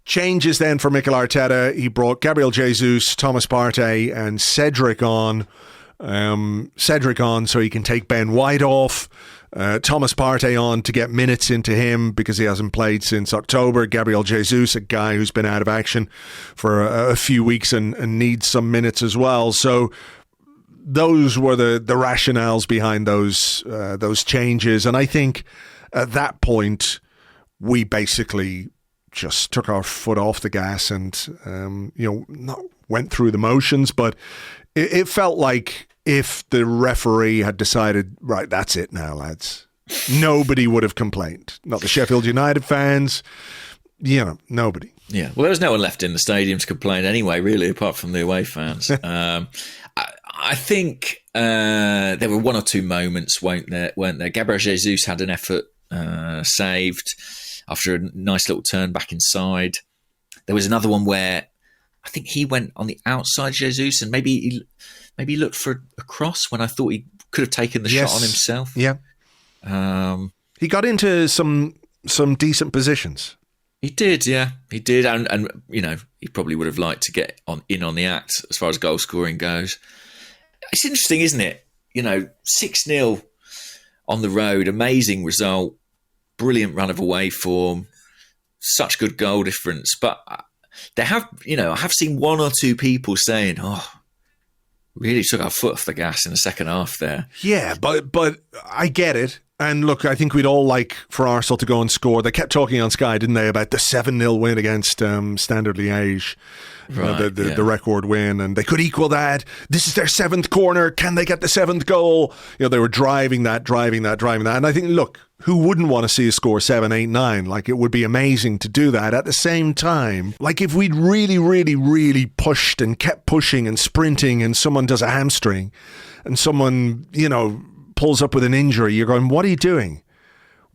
Changes then for Mikel Arteta. He brought Gabriel Jesus, Thomas Partey and Cedric on. Cedric on so he can take Ben White off. Thomas Partey on to get minutes into him because he hasn't played since October. Gabriel Jesus, a guy who's been out of action for a few weeks and needs some minutes as well. So those were the rationales behind those changes. And I think at that point, we basically just took our foot off the gas and, not went through the motions. But it felt like if the referee had decided, right, that's it now, lads, nobody would have complained. Not the Sheffield United fans, nobody. Yeah, well, there was no one left in the stadium to complain anyway, really, apart from the away fans. I think there were one or two moments, weren't there? Gabriel Jesus had an effort saved after a nice little turn back inside. There was another one where I think he went on the outside, Jesus, and maybe he looked for a cross when I thought he could have taken the shot on himself. Yeah, he got into some decent positions. He did, yeah, he did, and he probably would have liked to get in on the act as far as goal scoring goes. It's interesting, isn't it? 6-0 on the road, amazing result, brilliant run of away form, such good goal difference. But I have seen one or two people saying, "Oh, really took our foot off the gas in the second half there." Yeah, but I get it. And look, I think we'd all like for Arsenal to go and score. They kept talking on Sky, didn't they, about the 7-0 win against Standard Liège, the record win, and they could equal that. This is their 7th corner. Can they get the 7th goal? They were driving that. And I think, look, who wouldn't want to see us score 7, 8, 9? Like, it would be amazing to do that. At the same time, like, if we'd really, really, really pushed and kept pushing and sprinting and someone does a hamstring and someone, pulls up with an injury, you're going, what are you doing?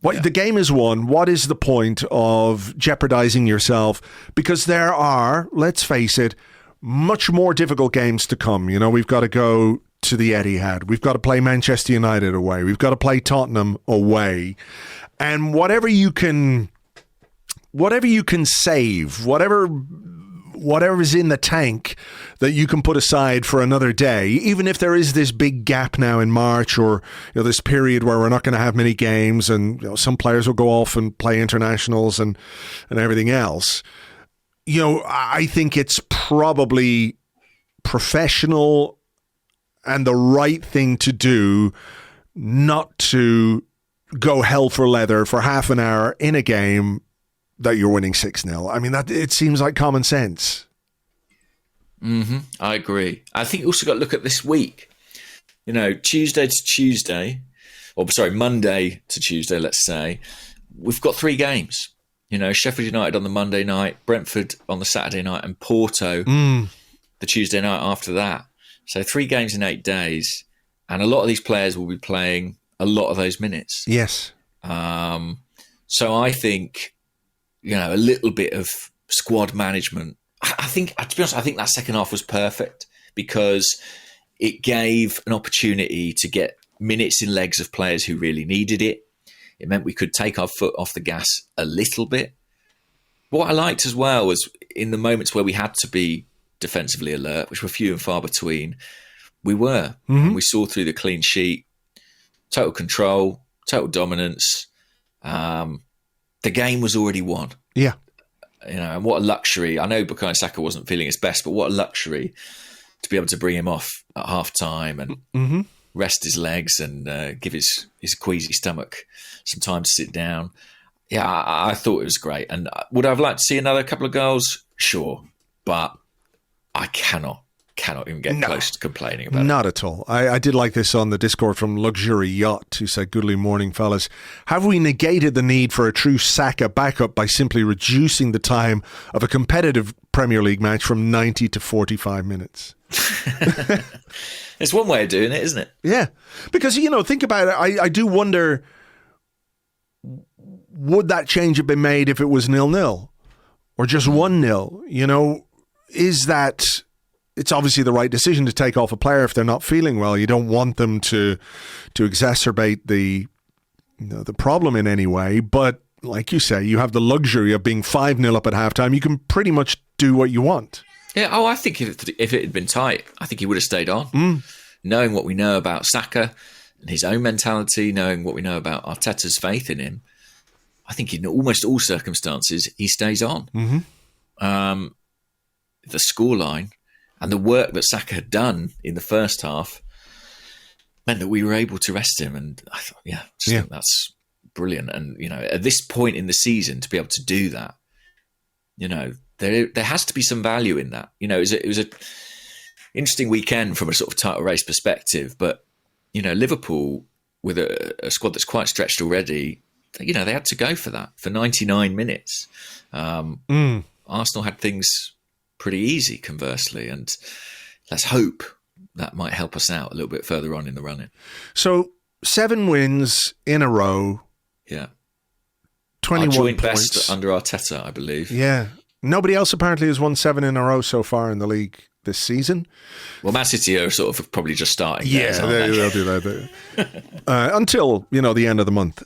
The game is won. What is the point of jeopardizing yourself? Because there are, let's face it, much more difficult games to come. We've got to go to the Etihad. We've got to play Manchester United away. We've got to play Tottenham away. And whatever you can save, whatever is in the tank that you can put aside for another day, even if there is this big gap now in March, or this period where we're not going to have many games, and some players will go off and play internationals and everything else. I think it's probably professional and the right thing to do not to go hell for leather for half an hour in a game that you're winning 6-0. I mean, that it seems like common sense. I agree. I think you also got to look at this week. Tuesday to Tuesday, Monday to Tuesday, let's say, we've got 3 games. Sheffield United on the Monday night, Brentford on the Saturday night, and Porto the Tuesday night after that. So 3 games in 8 days, and a lot of these players will be playing a lot of those minutes. Yes. So I think, a little bit of squad management. I think, to be honest, I think that second half was perfect because it gave an opportunity to get minutes in legs of players who really needed it. It meant we could take our foot off the gas a little bit. What I liked as well was in the moments where we had to be defensively alert, which were few and far between, we were. And we saw through the clean sheet, total control, total dominance. The game was already won. Yeah. And what a luxury. I know Bukayo Saka wasn't feeling his best, but what a luxury to be able to bring him off at half time and rest his legs and give his queasy stomach some time to sit down. Yeah, I thought it was great. And would I have liked to see another couple of goals? Sure. But I cannot even get close to complaining about it. Not at all. I did like this on the Discord from Luxury Yacht, who said, "Goodly morning, fellas. Have we negated the need for a true Saka backup by simply reducing the time of a competitive Premier League match from 90 to 45 minutes? It's one way of doing it, isn't it? Yeah. Because, think about it. I do wonder, would that change have been made if it was 0-0 or just 1-0? Is that... It's obviously the right decision to take off a player if they're not feeling well. You don't want them to exacerbate the problem in any way. But like you say, you have the luxury of being 5-0 up at halftime. You can pretty much do what you want. Yeah. Oh, I think if it had been tight, I think he would have stayed on. Knowing what we know about Saka and his own mentality, knowing what we know about Arteta's faith in him, I think in almost all circumstances he stays on. The scoreline and the work that Saka had done in the first half meant that we were able to rest him. And I thought, think that's brilliant. And, at this point in the season, to be able to do that, there has to be some value in that. It was a interesting weekend from a sort of title race perspective. But, Liverpool, with a squad that's quite stretched already, they had to go for that for 99 minutes on Arsenal had things pretty easy, conversely, and let's hope that might help us out a little bit further on in the run-in. So 7 wins in a row. Yeah. 21 Our joint points. best under Arteta, I believe. Yeah. Nobody else apparently has won 7 in a row so far in the league this season. Well, Man City are sort of probably just starting. Yeah, they'll do that. Until, the end of the month.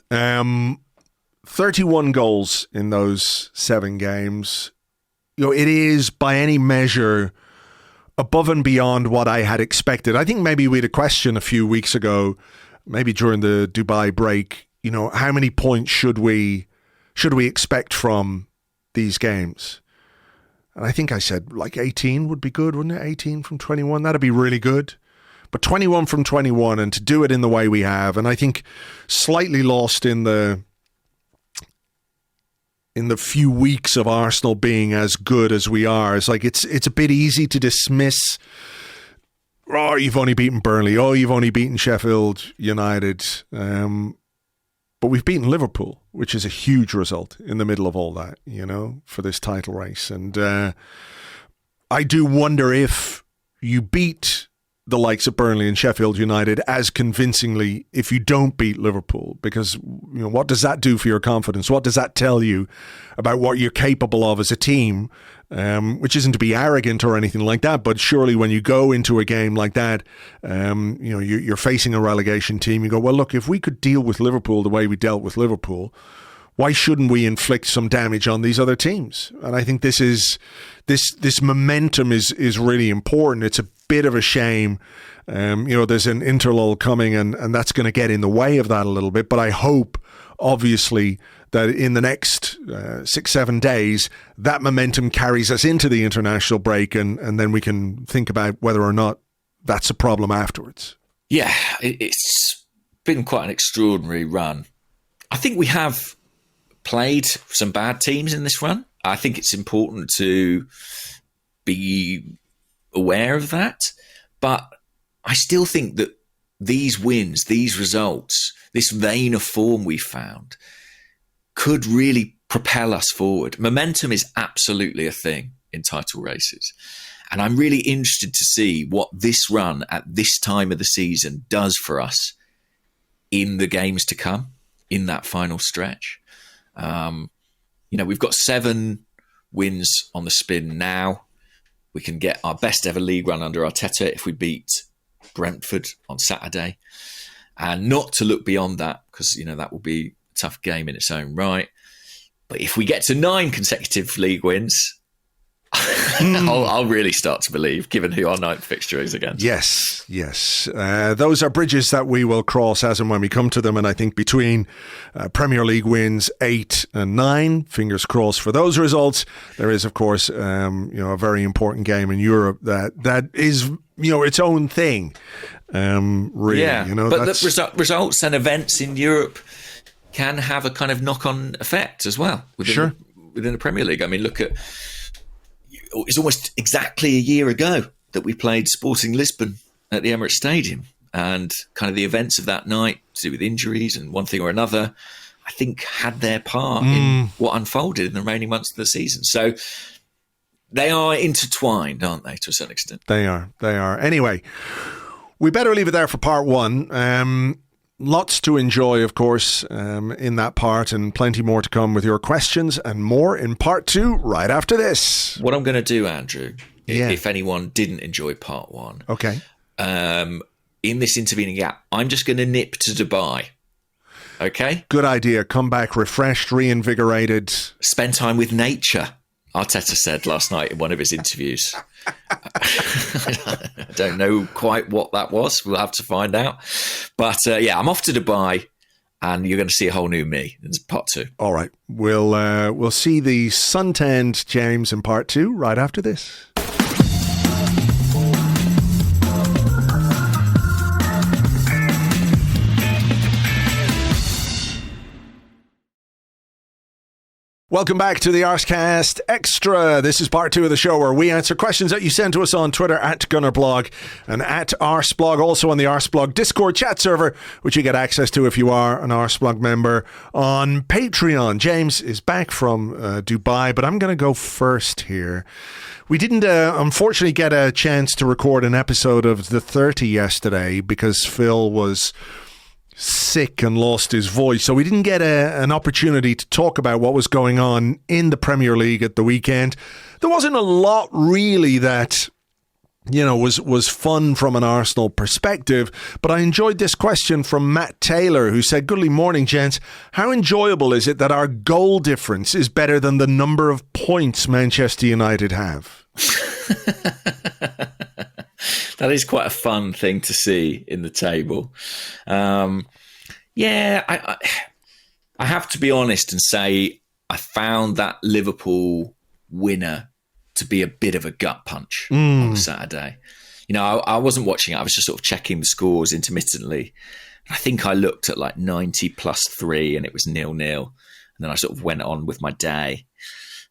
31 goals in those 7 games. It is by any measure above and beyond what I had expected. I think maybe we had a question a few weeks ago, maybe during the Dubai break, how many points should we expect from these games? And I think I said like 18 would be good, wouldn't it? 18 from 21, that'd be really good. But 21 from 21, and to do it in the way we have, and I think slightly lost in the few weeks of Arsenal being as good as we are. It's like it's a bit easy to dismiss, oh, you've only beaten Burnley, oh, you've only beaten Sheffield United. But we've beaten Liverpool, which is a huge result in the middle of all that, for this title race. And I do wonder if you beat the likes of Burnley and Sheffield United as convincingly if you don't beat Liverpool, because what does that do for your confidence? What does that tell you about what you're capable of as a team? Which isn't to be arrogant or anything like that, but surely when you go into a game like that, you're facing a relegation team. You go, well, look, if we could deal with Liverpool the way we dealt with Liverpool, why shouldn't we inflict some damage on these other teams? And I think this momentum is really important. It's a bit of a shame. There's an interlull coming, and that's going to get in the way of that a little bit. But I hope, obviously, that in the next 6-7 days, that momentum carries us into the international break, and then we can think about whether or not that's a problem afterwards. Yeah, it's been quite an extraordinary run. I think we have played some bad teams in this run. I think it's important to be aware of that. But I still think that these wins, these results, this vein of form we found could really propel us forward. Momentum is absolutely a thing in title races. And I'm really interested to see what this run at this time of the season does for us in the games to come, in that final stretch. We've got 7 wins on the spin now. We can get our best ever league run under Arteta if we beat Brentford on Saturday. And not to look beyond that, because, that will be a tough game in its own right. But if we get to 9 consecutive league wins, I'll really start to believe, given who our 9th fixture is against. Yes. Those are bridges that we will cross as and when we come to them. And I think between Premier League wins 8 and 9, fingers crossed for those results, there is, of course, a very important game in Europe that is, its own thing. Really, yeah, but the results and events in Europe can have a kind of knock-on effect as well within the Premier League. I mean, look at... It's almost exactly a year ago that we played Sporting Lisbon at the Emirates Stadium, and kind of the events of that night, to do with injuries and one thing or another, I think had their part in what unfolded in the remaining months of the season. So they are intertwined, aren't they, to a certain extent? They are. Anyway, we better leave it there for part 1. Lots to enjoy, of course, in that part, and plenty more to come with your questions and more in part 2 right after this. What I'm going to do, Andrew, if anyone didn't enjoy part 1, okay, in this intervening gap, I'm just going to nip to Dubai. Okay? Good idea. Come back refreshed, reinvigorated. Spend time with nature, Arteta said last night in one of his interviews. I don't know quite what that was. We'll have to find out. But I'm off to Dubai, and you're going to see a whole new me in part 2. All right. We'll see the suntanned James in part 2 right after this. Welcome back to the Arsecast Extra. This is part 2 of the show where we answer questions that you send to us on Twitter at Gunnerblog and at Arseblog, also on the Arseblog Discord chat server, which you get access to if you are an Arseblog member on Patreon. James is back from Dubai, but I'm going to go first here. We didn't, unfortunately, get a chance to record an episode of The 30 yesterday because Phil was sick and lost his voice, so we didn't get an opportunity to talk about what was going on in the Premier League at the weekend. There wasn't a lot really that, you know, was fun from an Arsenal perspective, but I enjoyed this question from Matt Taylor, who said, "Good morning, gents. How enjoyable is it that our goal difference is better than the number of points Manchester United have?" That is quite a fun thing to see in the table. I have to be honest and say I found that Liverpool winner to be a bit of a gut punch on Saturday. You know, I wasn't watching it. I was just sort of checking the scores intermittently. I think I looked at like 90 plus 3 and it was 0-0. And then I sort of went on with my day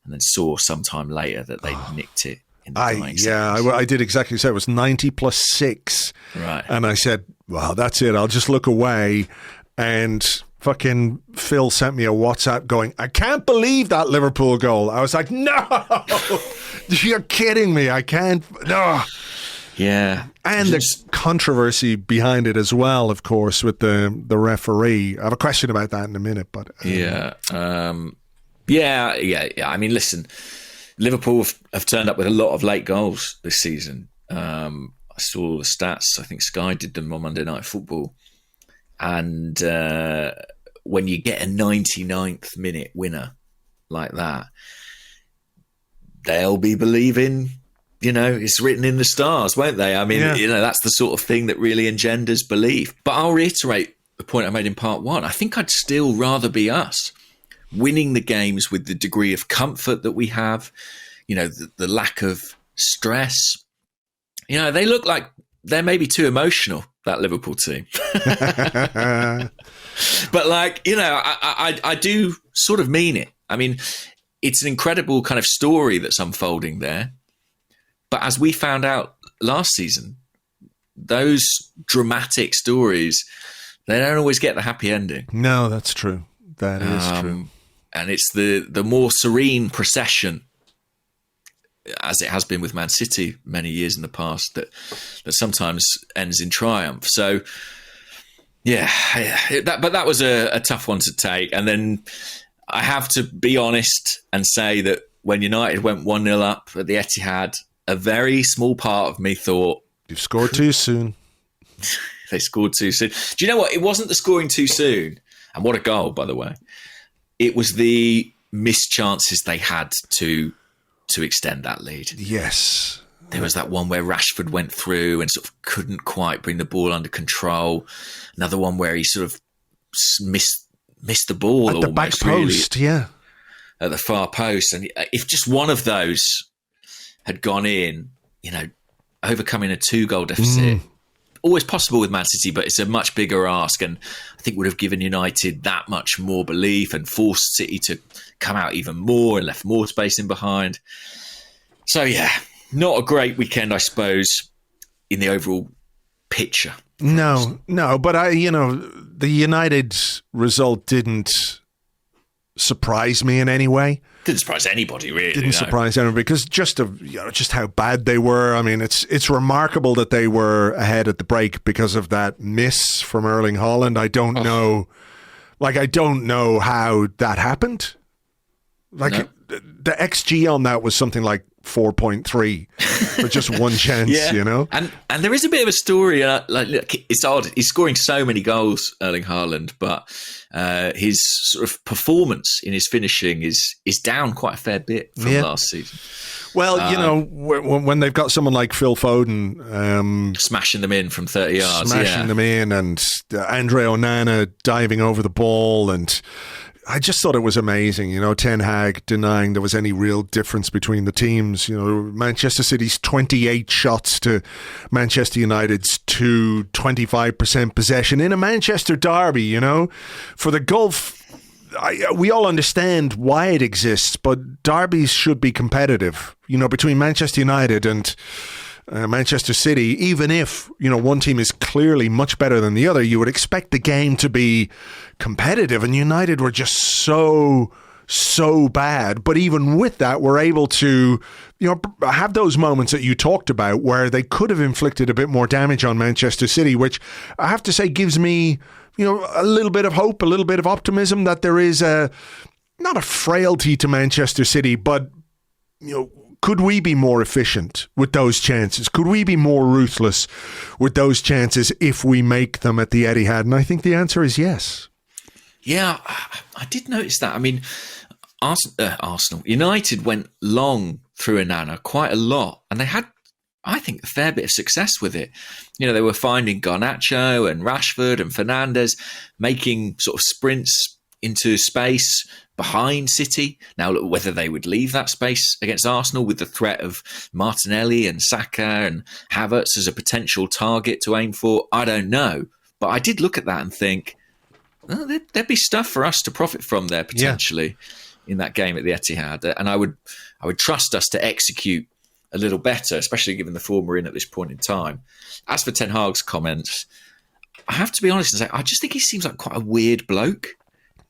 and then saw sometime later that they nicked it. I did exactly so. It was 90 plus 6. Right. And I said, well, that's it. I'll just look away. And fucking Phil sent me a WhatsApp going, "I can't believe that Liverpool goal." I was like, no, you're kidding me. I can't. No. Yeah. And the controversy behind it as well, of course, with the referee. I have a question about that in a minute. But Yeah. I mean, listen, Liverpool have turned up with a lot of late goals this season. I saw the stats. I think Sky did them on Monday Night Football. And when you get a 99th minute winner like that, they'll be believing, you know, it's written in the stars, won't they? I mean, you know, that's the sort of thing that really engenders belief. But I'll reiterate the point I made in part 1. I think I'd still rather be us, winning the games with the degree of comfort that we have, you know, the lack of stress. You know, they look like they're maybe too emotional, that Liverpool team. But like, you know, I do sort of mean it. I mean, it's an incredible kind of story that's unfolding there. But as we found out last season, those dramatic stories, they don't always get the happy ending. No, that's true. That is true. And it's the more serene procession, as it has been with Man City many years in the past, that sometimes ends in triumph. So, but that was a tough one to take. And then I have to be honest and say that when United went 1-0 up at the Etihad, a very small part of me thought, you've scored too soon. They scored too soon. Do you know what? It wasn't the scoring too soon. And what a goal, by the way. It was the missed chances they had to extend that lead. Yes. There was that one where Rashford went through and sort of couldn't quite bring the ball under control. Another one where he sort of missed the ball at the almost, back post, really, at the far post. And if just one of those had gone in, you know, overcoming a 2-goal deficit, always possible with Man City, but it's a much bigger ask, and I think would have given United that much more belief and forced City to come out even more and left more space in behind. So yeah, not a great weekend, I suppose, in the overall picture. No, but the United result didn't surprise me in any way. Didn't surprise anybody, really. Didn't surprise anyone because just how bad they were. I mean, it's remarkable that they were ahead at the break because of that miss from Erling Haaland. I don't know how that happened. The XG on that was something like 4.3 for just one chance, you know? And there is a bit of a story. Look, it's odd. He's scoring so many goals, Erling Haaland, but his sort of performance in his finishing is down quite a fair bit from last season. Well, you know, when they've got someone like Phil Foden smashing them in from 30 yards, them in, and Andre Onana diving over the ball, and I just thought it was amazing. You know, Ten Hag denying there was any real difference between the teams. You know, Manchester City's 28 shots to Manchester United's 25% possession in a Manchester derby, you know. For the gulf we all understand why it exists, but derbies should be competitive. Between Manchester United and Manchester City, even if one team is clearly much better than the other, you would expect the game to be competitive. And United were just so bad. But even with that, we're able to have those moments that you talked about where they could have inflicted a bit more damage on Manchester City, which I have to say gives me a little bit of hope, a little bit of optimism that there is not a frailty to Manchester City, but could we be more efficient with those chances? Could we be more ruthless with those chances if we make them at the Etihad? And I think the answer is yes. Yeah, I did notice that. I mean, Arsenal, United went long through Onana quite a lot, and they had, I think, a fair bit of success with it. They were finding Garnacho and Rashford and Fernandes making sort of sprints into space behind City. Now, look, whether they would leave that space against Arsenal with the threat of Martinelli and Saka and Havertz as a potential target to aim for, I don't know. But I did look at that and think, there'd be stuff for us to profit from there potentially in that game at the Etihad. And I would trust us to execute a little better, especially given the form we're in at this point in time. As for Ten Hag's comments, I have to be honest and say, I just think he seems like quite a weird bloke.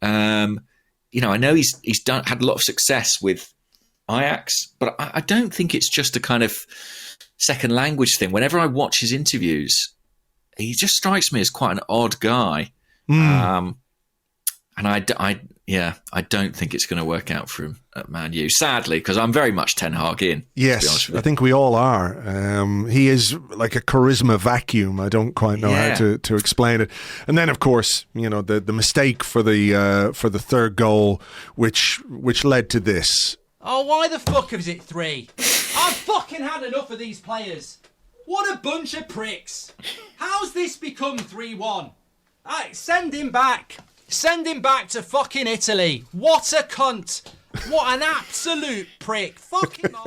I know he's had a lot of success with Ajax, but I don't think it's just a kind of second language thing. Whenever I watch his interviews, he just strikes me as quite an odd guy. And I don't think it's going to work out for him at Man U, sadly, because I'm very much Ten Hag in. Yes, I think we all are. He is like a charisma vacuum. I don't quite know how to explain it. And then, of course, the mistake for the third goal, which led to this. Oh, why the fuck is it 3? I've fucking had enough of these players. What a bunch of pricks. How's this become 3-1? Send him back. Send him back to fucking Italy. What a cunt. What an absolute prick. Fuck him off.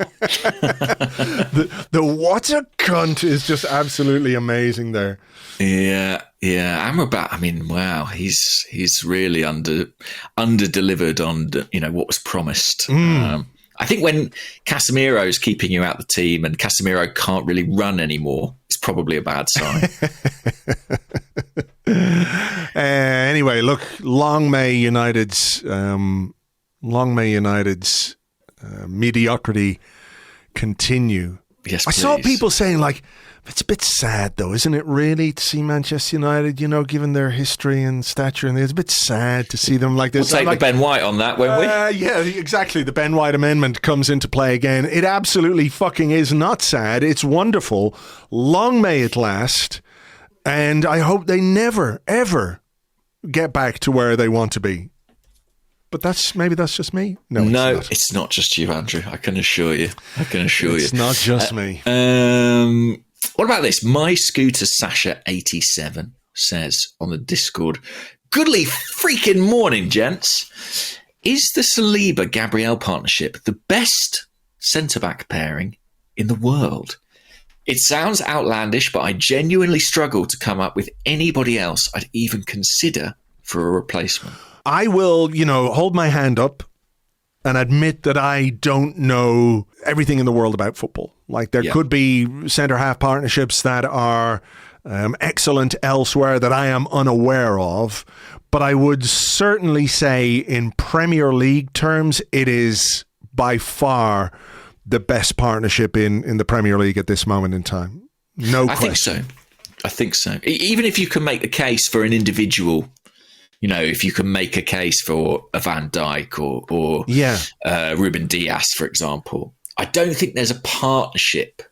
the what a cunt is just absolutely amazing there. Yeah. Amrabat, I mean, wow, he's really under-delivered on what was promised. I think when Casemiro is keeping you out the team and Casemiro can't really run anymore, it's probably a bad sign. Anyway, look, long may United's mediocrity continue. Yes, I please. saw people saying, like, it's a bit sad, though, isn't it, really, to see Manchester United, given their history and stature, and it's a bit sad to see them like this. We'll take the Ben White on that, won't we? Yeah, exactly. The Ben White amendment comes into play again. It absolutely fucking is not sad. It's wonderful. Long may it last. And I hope they never, ever get back to where they want to be. But maybe that's just me. No, it's not just you, Andrew. I can assure you. It's not just me. What about this? My Scooter Sasha 87 says on the Discord, goodly freaking morning, gents. Is the Saliba Gabriel partnership the best centre-back pairing in the world? It sounds outlandish, but I genuinely struggle to come up with anybody else I'd even consider for a replacement. I will, hold my hand up and admit that I don't know everything in the world about football. Like there could be centre-half partnerships that are excellent elsewhere that I am unaware of. But I would certainly say in Premier League terms, it is by far the best partnership in the Premier League at this moment in time. No question. I think so. Even if you can make a case for an individual, if you can make a case for a Van Dijk or Ruben Dias, for example, I don't think there's a partnership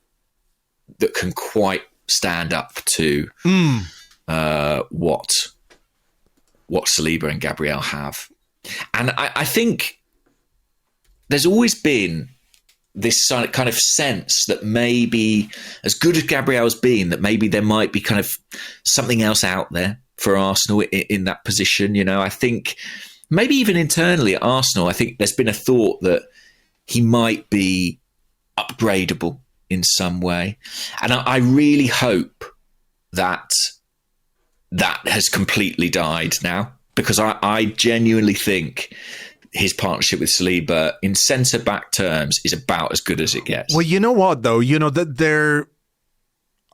that can quite stand up to what Saliba and Gabriel have. And I think there's always been this kind of sense that maybe, as good as Gabriel's been, that maybe there might be kind of something else out there for Arsenal in that position. I think maybe even internally at Arsenal, I think there's been a thought that he might be upgradable in some way. And I really hope that has completely died now. because I genuinely think his partnership with Saliba in centre-back terms is about as good as it gets. Well, you know what, though? You know, that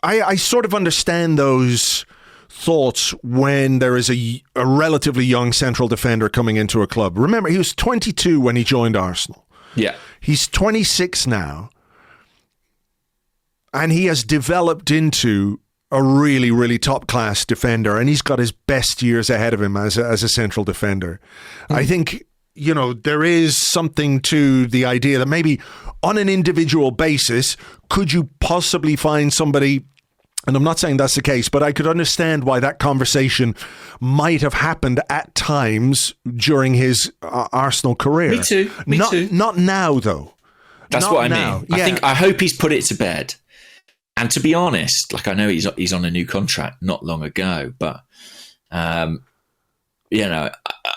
I sort of understand those thoughts when there is a relatively young central defender coming into a club. Remember, he was 22 when he joined Arsenal. Yeah. He's 26 now. And he has developed into a really, really top-class defender. And he's got his best years ahead of him as a central defender. I think, you know, there is something to the idea that maybe on an individual basis, could you possibly find somebody, and I'm not saying that's the case, but I could understand why that conversation might have happened at times during his Arsenal career. Me too. Me too. Not now, though. That's not what I now. mean. Yeah. I hope he's put it to bed. And to be honest, like, I know he's on a new contract not long ago, but you know,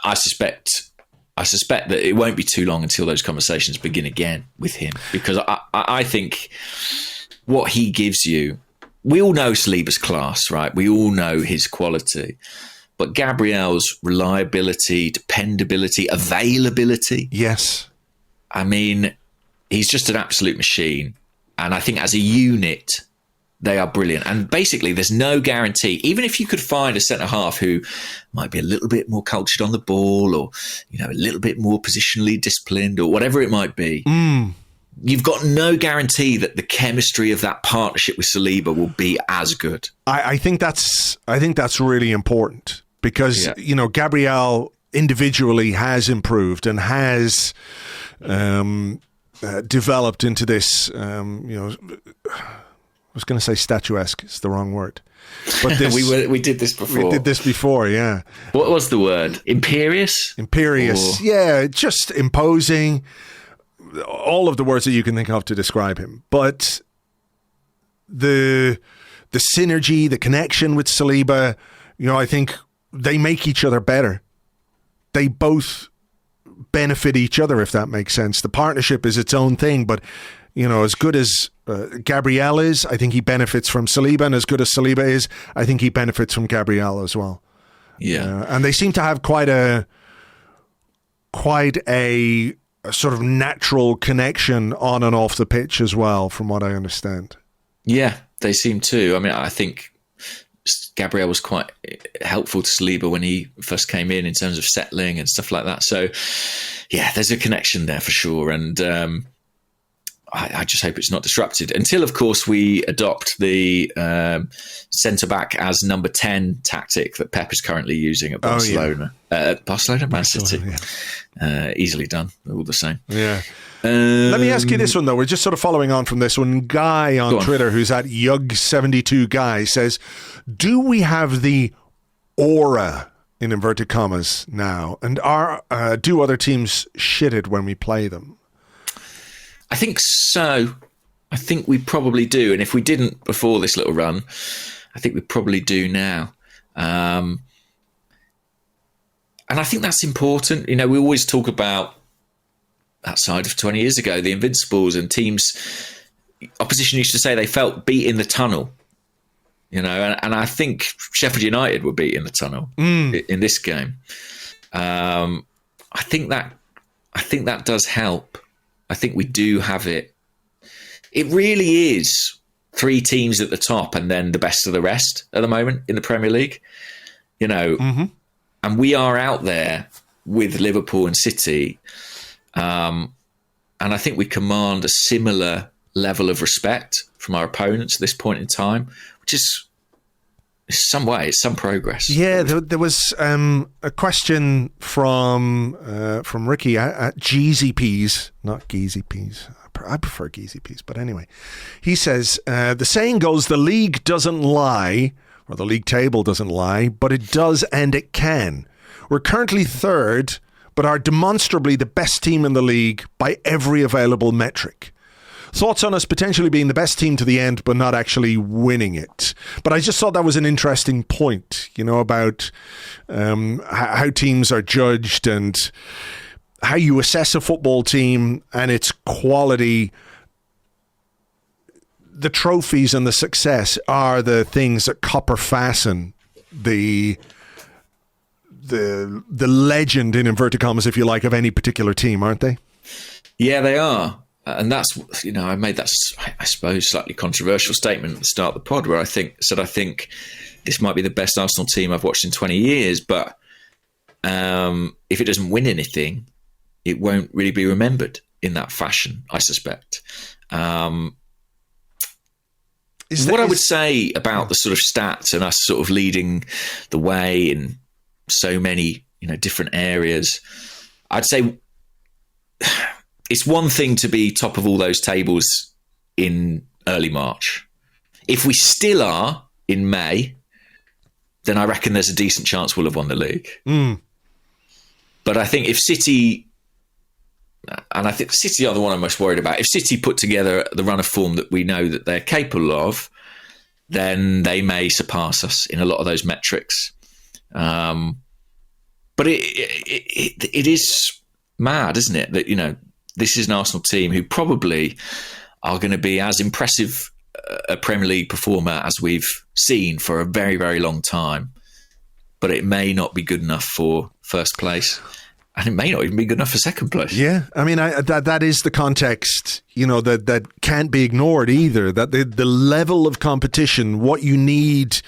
I suspect that it won't be too long until those conversations begin again with him, because I think what he gives you, we all know Saliba's class, right? We all know his quality, but Gabriel's reliability, dependability, availability. Yes. I mean, he's just an absolute machine. And I think as a unit, they are brilliant. And basically, there's no guarantee. Even if you could find a centre-half who might be a little bit more cultured on the ball, or, you know, a little bit more positionally disciplined, or whatever it might be, you've got no guarantee that the chemistry of that partnership with Saliba will be as good. I think that's really important, because, you know, Gabriel individually has improved and has developed into this, you know, I was going to say statuesque. It's the wrong word. But this, we did this before. We did this before, yeah. What was the word? Imperious? Imperious, yeah. Just imposing. All of the words that you can think of to describe him. But the synergy, the connection with Saliba, you know, I think they make each other better. They both benefit each other, if that makes sense. The partnership is its own thing, but, you know, as good as Gabriel is, I think he benefits from Saliba, and as good as Saliba is, I think he benefits from Gabriel as well. Yeah. And they seem to have quite a sort of natural connection on and off the pitch as well, from what I understand. Yeah, they seem to. I mean, I think Gabriel was quite helpful to Saliba when he first came in terms of settling and stuff like that. So, yeah, there's a connection there for sure. And I just hope it's not disrupted until, of course, we adopt the centre-back as number 10 tactic that Pep is currently using at Barcelona. Barcelona, Man City. Yeah. Easily done, all the same. Yeah. Let me ask you this one, though. We're just sort of following on from this one. Guy on Twitter, who's at Yug72Guy, says, do we have the aura, in inverted commas, now? And do other teams shit it when we play them? I think so. I think we probably do. And if we didn't before this little run, I think we probably do now. And I think that's important. You know, we always talk about that side of 20 years ago, the Invincibles, and teams, opposition used to say they felt beat in the tunnel. You know, and I think Sheffield United were beat in the tunnel in this game. I think that does help. I think we do have it. It really is 3 teams at the top and then the best of the rest at the moment in the Premier League. You know, and we are out there with Liverpool and City. And I think we command a similar level of respect from our opponents at this point in time, which is some way, it's some progress. Yeah, there was a question from Ricky at Geezy Peas, not Geezy Peas. I prefer Geezy Peas, but anyway. He says, the saying goes, the league doesn't lie, or the league table doesn't lie, but it does and it can. We're currently 3rd, but are demonstrably the best team in the league by every available metric. Thoughts on us potentially being the best team to the end, but not actually winning it. But I just thought that was an interesting point, you know, about how teams are judged and how you assess a football team and its quality. The trophies and the success are the things that copper fasten the the legend, in inverted commas, if you like, of any particular team, aren't they? Yeah, they are. And that's, I made that, I suppose, slightly controversial statement at the start of the pod where I think this might be the best Arsenal team I've watched in 20 years. But if it doesn't win anything, it won't really be remembered in that fashion, I suspect. What I would say about the sort of stats and us sort of leading the way in so many, different areas, I'd say it's one thing to be top of all those tables in early March. If we still are in May, then I reckon there's a decent chance we'll have won the league. But I think if City, and I think City are the one I'm most worried about, if City put together the run of form that we know that they're capable of, then they may surpass us in a lot of those metrics. But it is mad, isn't it? That, this is an Arsenal team who probably are going to be as impressive a Premier League performer as we've seen for a very, very long time. But it may not be good enough for first place. And it may not even be good enough for second place. Yeah, I mean, that is the context, that can't be ignored either. That the level of competition, what you need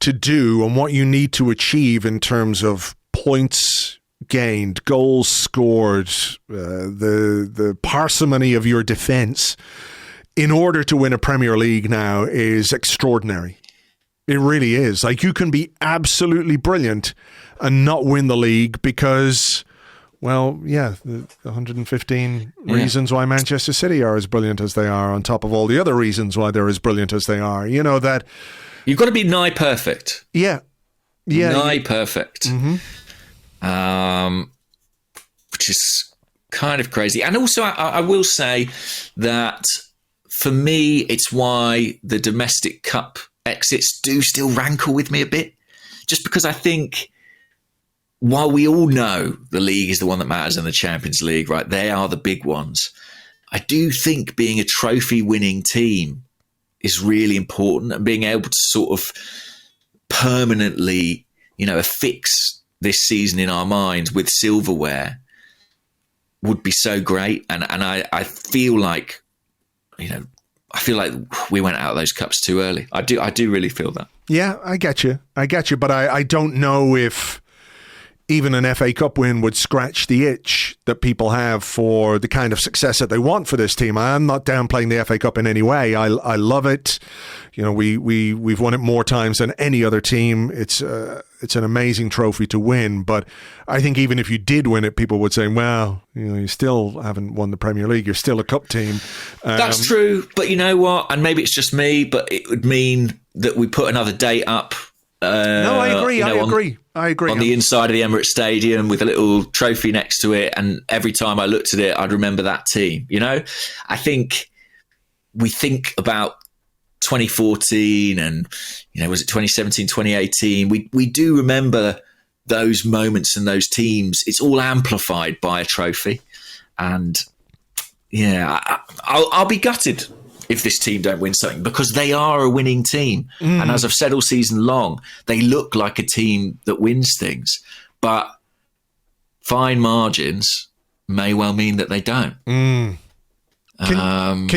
to do and what you need to achieve in terms of points gained, goals scored, the parsimony of your defence in order to win a Premier League now is extraordinary. It really is. Like, you can be absolutely brilliant and not win the league because, well, yeah, the 115 reasons why Manchester City are as brilliant as they are, on top of all the other reasons why they're as brilliant as they are. That you've got to be nigh perfect. Yeah. Nigh perfect. Mm-hmm. Which is kind of crazy. And also, I will say that for me, it's why the domestic cup exits do still rankle with me a bit. Just because I think, while we all know the league is the one that matters and the Champions League, right? They are the big ones. I do think being a trophy-winning team is really important, and being able to sort of permanently, affix this season in our minds with silverware would be so great. And I feel like, we went out of those cups too early. I do really feel that. Yeah, I get you. But I don't know if even an FA Cup win would scratch the itch that people have for the kind of success that they want for this team. I'm not downplaying the FA Cup in any way. I love it. We've won it more times than any other team. It's an amazing trophy to win. But I think even if you did win it, people would say, well, you still haven't won the Premier League. You're still a cup team. That's true. But you know what? And maybe it's just me, but it would mean that we put another date up. No, I agree. I agree. On the inside of the Emirates Stadium with a little trophy next to it. And every time I looked at it, I'd remember that team. I think we think about 2014 and, was it 2017, 2018? We do remember those moments and those teams. It's all amplified by a trophy. And yeah, I'll be gutted if this team don't win something, because they are a winning team. And as I've said all season long, they look like a team that wins things, but fine margins may well mean that they don't. Can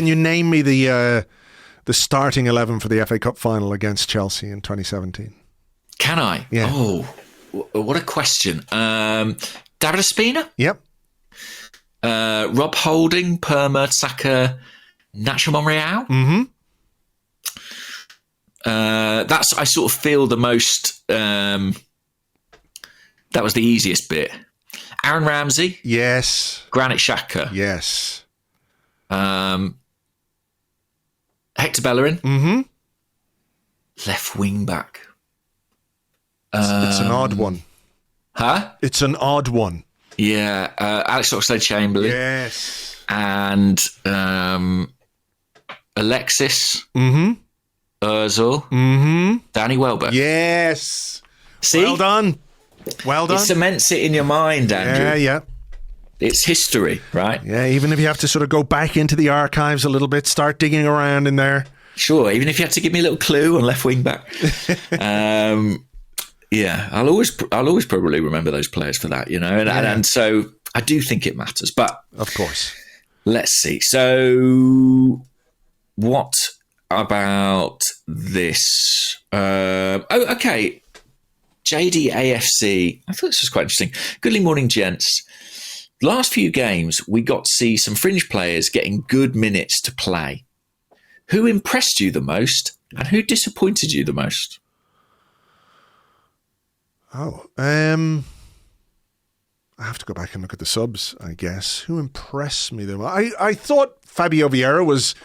you name me the starting 11 for the FA Cup final against Chelsea in 2017? Can I? Yeah. Oh, what a question. David Ospina? Yep. Rob Holding, Perma, Saka, Nacho Monreal. Mm-hmm. That's, I sort of feel the most, that was the easiest bit. Aaron Ramsey. Yes. Granit Xhaka. Yes. Hector Bellerin. Mm-hmm. Left wing back. It's an odd one. Huh? It's an odd one. Yeah. Alex Oxlade-Chamberlain. Yes. And Alexis. Mm-hmm. Ozil. Mm-hmm. Danny Welbeck. Yes. See? Well done. It cements it in your mind, Andrew. Yeah. It's history, right? Yeah, even if you have to sort of go back into the archives a little bit, start digging around in there. Sure, even if you have to give me a little clue on left wing back. Yeah, I'll always probably remember those players for that, and so I do think it matters. But of course, let's see. So, what about this? Okay. JDAFC. I thought this was quite interesting. Good morning, gents. Last few games, we got to see some Fringe players getting good minutes to play. Who impressed you the most, and who disappointed you the most? I have to go back and look at the subs, I guess. Who impressed me the most? I thought Fabio Vieira was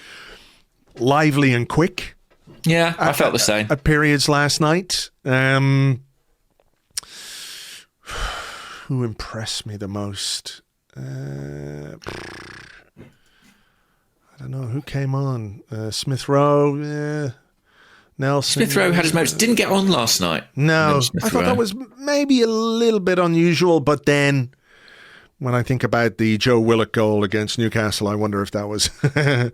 lively and quick. Yeah, I felt the same. At periods last night. Who impressed me the most? I don't know. Who came on? Smith Rowe? Nelson. Smith Rowe had his moments. Didn't get on last night. No. I thought that was maybe a little bit unusual, but then when I think about the Joe Willock goal against Newcastle, I wonder if that was a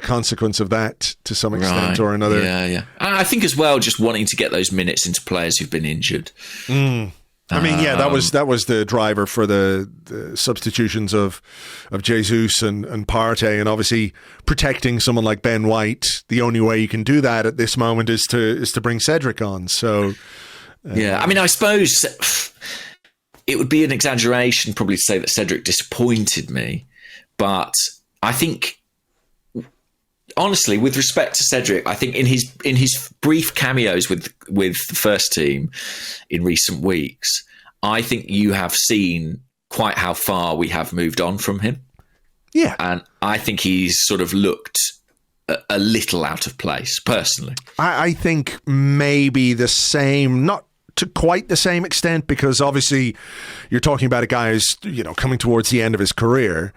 consequence of that to some extent or another. Yeah. I think as well, just wanting to get those minutes into players who've been injured. I mean, that was the driver for the substitutions of Jesus and Partey, and obviously protecting someone like Ben White. The only way you can do that at this moment is to bring Cedric on. So, I mean, I suppose it would be an exaggeration probably to say that Cedric disappointed me, but I think, honestly, with respect to Cedric, I think in his brief cameos with the first team in recent weeks, I think you have seen quite how far we have moved on from him. Yeah. And I think he's sort of looked a little out of place, personally. I think maybe the same, not to quite the same extent, because obviously you're talking about a guy who's, coming towards the end of his career.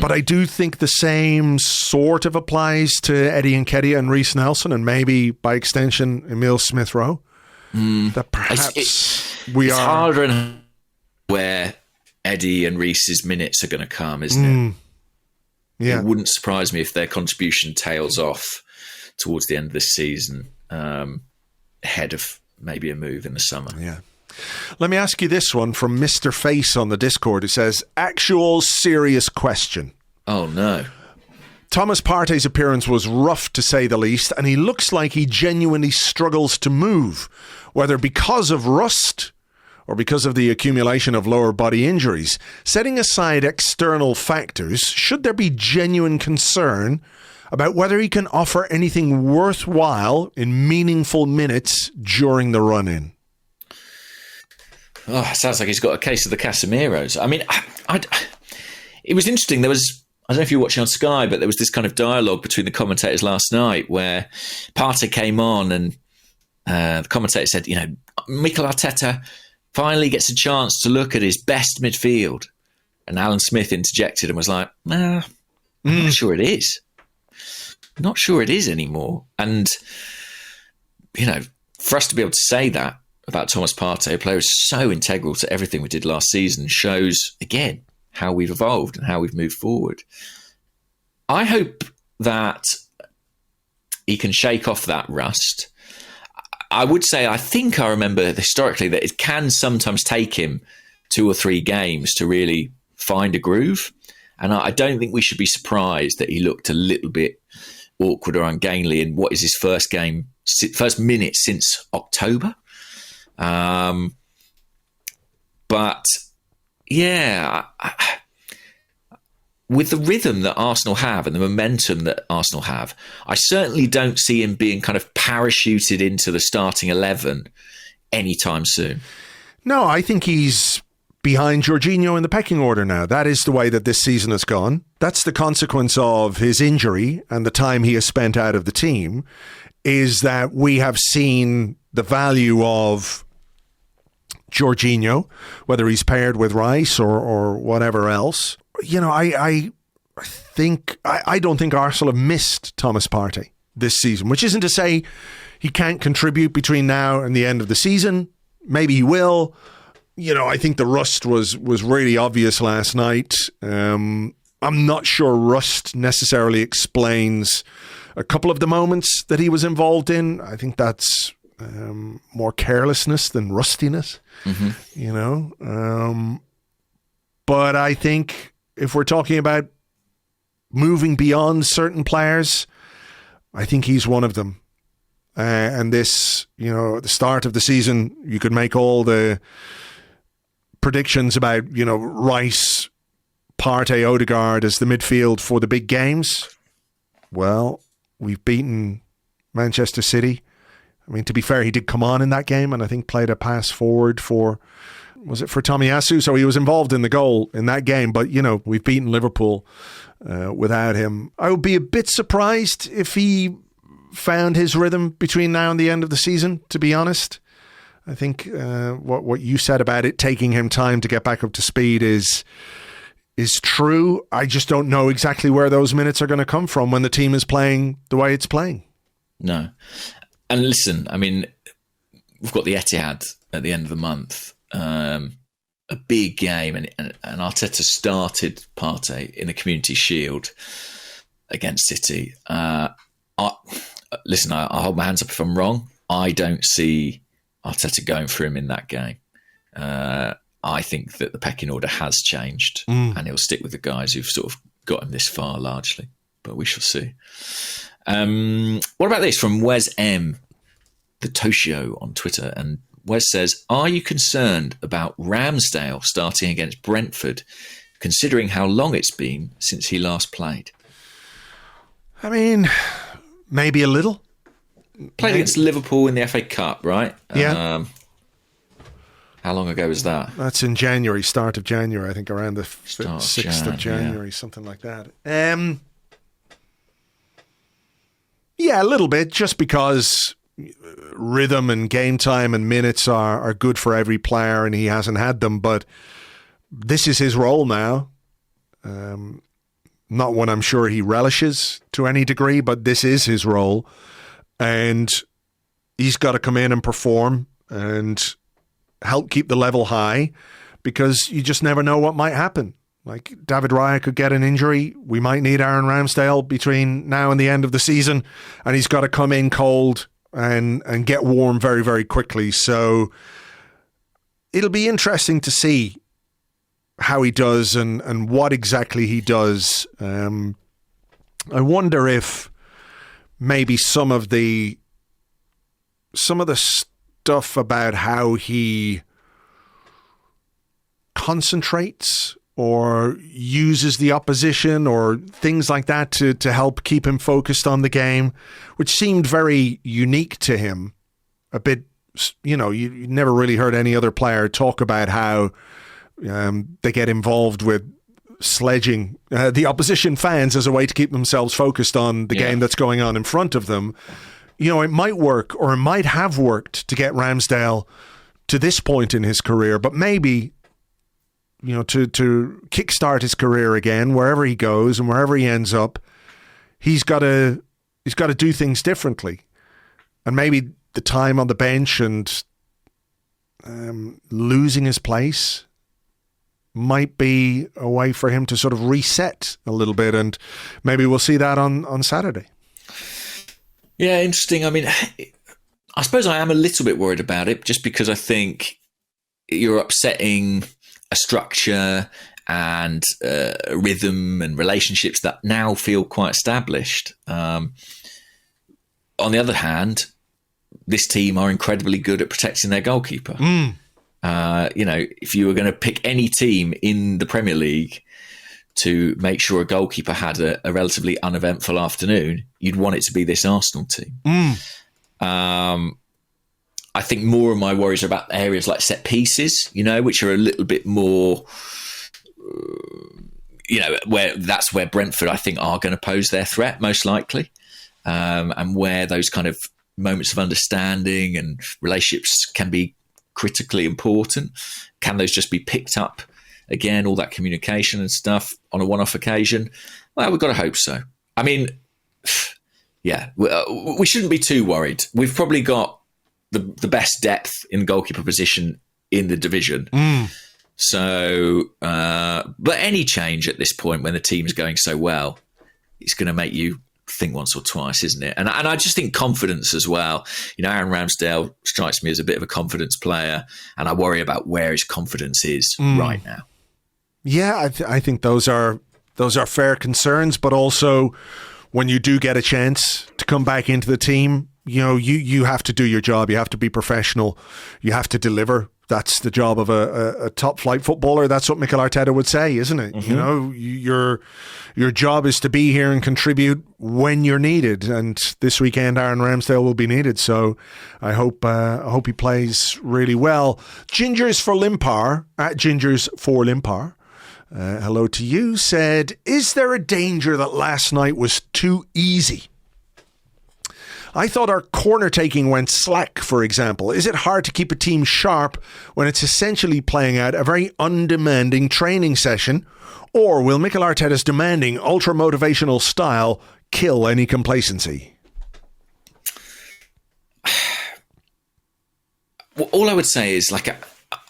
But I do think the same sort of applies to Eddie Nketiah and Reece Nelson, and maybe by extension Emile Smith Rowe. That perhaps it's harder and where Eddie and Reece's minutes are going to come, isn't it? Yeah. It wouldn't surprise me if their contribution tails off towards the end of this season, ahead of maybe a move in the summer. Yeah. Let me ask you this one from Mr. Face on the Discord. It says, actual serious question. Oh, no. Thomas Partey's appearance was rough, to say the least, and he looks like he genuinely struggles to move, whether because of rust or because of the accumulation of lower body injuries. Setting aside external factors, should there be genuine concern about whether he can offer anything worthwhile in meaningful minutes during the run-in? Oh, it sounds like he's got a case of the Casemiros. I mean, it was interesting. There was, I don't know if you were watching on Sky, but there was this kind of dialogue between the commentators last night where Partey came on and the commentator said, Mikel Arteta finally gets a chance to look at his best midfield. And Alan Smith interjected and was like, I'm not sure it is. Not sure it is anymore. And, for us to be able to say that about Thomas Partey, a player who's so integral to everything we did last season, shows, again, how we've evolved and how we've moved forward. I hope that he can shake off that rust. I would say, I think I remember historically that it can sometimes take him 2 or 3 games to really find a groove. And I don't think we should be surprised that he looked a little bit awkward or ungainly in what is his first minute since October. But yeah, with the rhythm that Arsenal have and the momentum that Arsenal have, I certainly don't see him being kind of parachuted into the starting 11 anytime soon. No, I think he's behind Jorginho in the pecking order now. That is the way that this season has gone. That's the consequence of his injury and the time he has spent out of the team, is that we have seen the value of Jorginho, whether he's paired with Rice or whatever else. I don't think Arsenal have missed Thomas Partey this season, which isn't to say he can't contribute between now and the end of the season. Maybe he will. I think the rust was really obvious last night. I'm not sure rust necessarily explains a couple of the moments that he was involved in. I think that's more carelessness than rustiness, you know. But I think if we're talking about moving beyond certain players, I think he's one of them. And this, you know, at the start of the season, you could make all the predictions about, you know, Rice, Partey, Odegaard as the midfield for the big games. Well, we've beaten Manchester City. I mean, to be fair, he did come on in that game and I think played a pass forward for, was it for Tomiyasu? So he was involved in the goal in that game. But, you know, we've beaten Liverpool without him. I would be a bit surprised if he found his rhythm between now and the end of the season, to be honest. I think what you said about it taking him time to get back up to speed is true. I just don't know exactly where those minutes are going to come from when the team is playing the way it's playing. No. And listen, I mean, we've got the Etihad at the end of the month, a big game, and Arteta started Partey in the Community Shield against City. Listen, I'll hold my hands up if I'm wrong. I don't see Arteta going for him in that game. I think that the pecking order has changed and he'll stick with the guys who've sort of got him this far largely, but we shall see. What about this from Wes M, the Toshio on Twitter? And Wes says, are you concerned about Ramsdale starting against Brentford, considering how long it's been since he last played? I mean, maybe a little. Played against Liverpool in the FA Cup, right? Yeah. How long ago was that? That's in January, start of January, I think around the 6th of January, something like that. Yeah, a little bit, just because rhythm and game time and minutes are good for every player and he hasn't had them, but this is his role now. Not one I'm sure he relishes to any degree, but this is his role. And he's got to come in and perform and help keep the level high, because you just never know what might happen. Like David Raya could get an injury. We might need Aaron Ramsdale between now and the end of the season, and he's got to come in cold and get warm very, very quickly. So it'll be interesting to see how he does and what exactly he does. I wonder if maybe some of the stuff about how he concentrates or uses the opposition or things like that to help keep him focused on the game, which seemed very unique to him. A bit, you know, you never really heard any other player talk about how they get involved with sledging the opposition fans as a way to keep themselves focused on the game that's going on in front of them. You know, it might work, or it might have worked to get Ramsdale to this point in his career, but maybe, you know, to kickstart his career again, wherever he goes and wherever he ends up, he's got to do things differently. And maybe the time on the bench and losing his place might be a way for him to sort of reset a little bit, and maybe we'll see that on Saturday. Yeah, interesting. I mean, I suppose I am a little bit worried about it, just because I think you're upsetting a structure and a rhythm and relationships that now feel quite established. On the other hand, this team are incredibly good at protecting their goalkeeper. You know, if you were going to pick any team in the Premier League to make sure a goalkeeper had a relatively uneventful afternoon, you'd want it to be this Arsenal team. I think more of my worries are about areas like set pieces, you know, which are a little bit more, you know, that's where Brentford, I think, are going to pose their threat most likely, and where those kind of moments of understanding and relationships can be critically important. Can those just be picked up again, all that communication and stuff on a one-off occasion? Well, we've got to hope so. I mean, yeah, we shouldn't be too worried. We've probably got the best depth in goalkeeper position in the division. So, but any change at this point when the team's going so well, it's going to make you think once or twice, isn't it? And I just think confidence as well. You know, Aaron Ramsdale strikes me as a bit of a confidence player, and I worry about where his confidence is right now. Yeah, I think those are fair concerns, but also when you do get a chance to come back into the team, you know, you have to do your job. You have to be professional. You have to deliver. That's the job of a top flight footballer. That's what Mikel Arteta would say, isn't it? Mm-hmm. You know, your job is to be here and contribute when you're needed. And this weekend, Aaron Ramsdale will be needed. So I hope he plays really well. Gingers for Limpar at Gingers for Limpar. Hello to you. Said, is there a danger that last night was too easy? I thought our corner taking went slack, for example. Is it hard to keep a team sharp when it's essentially playing out a very undemanding training session? Or will Mikel Arteta's demanding, ultra-motivational style kill any complacency? Well, all I would say is, like,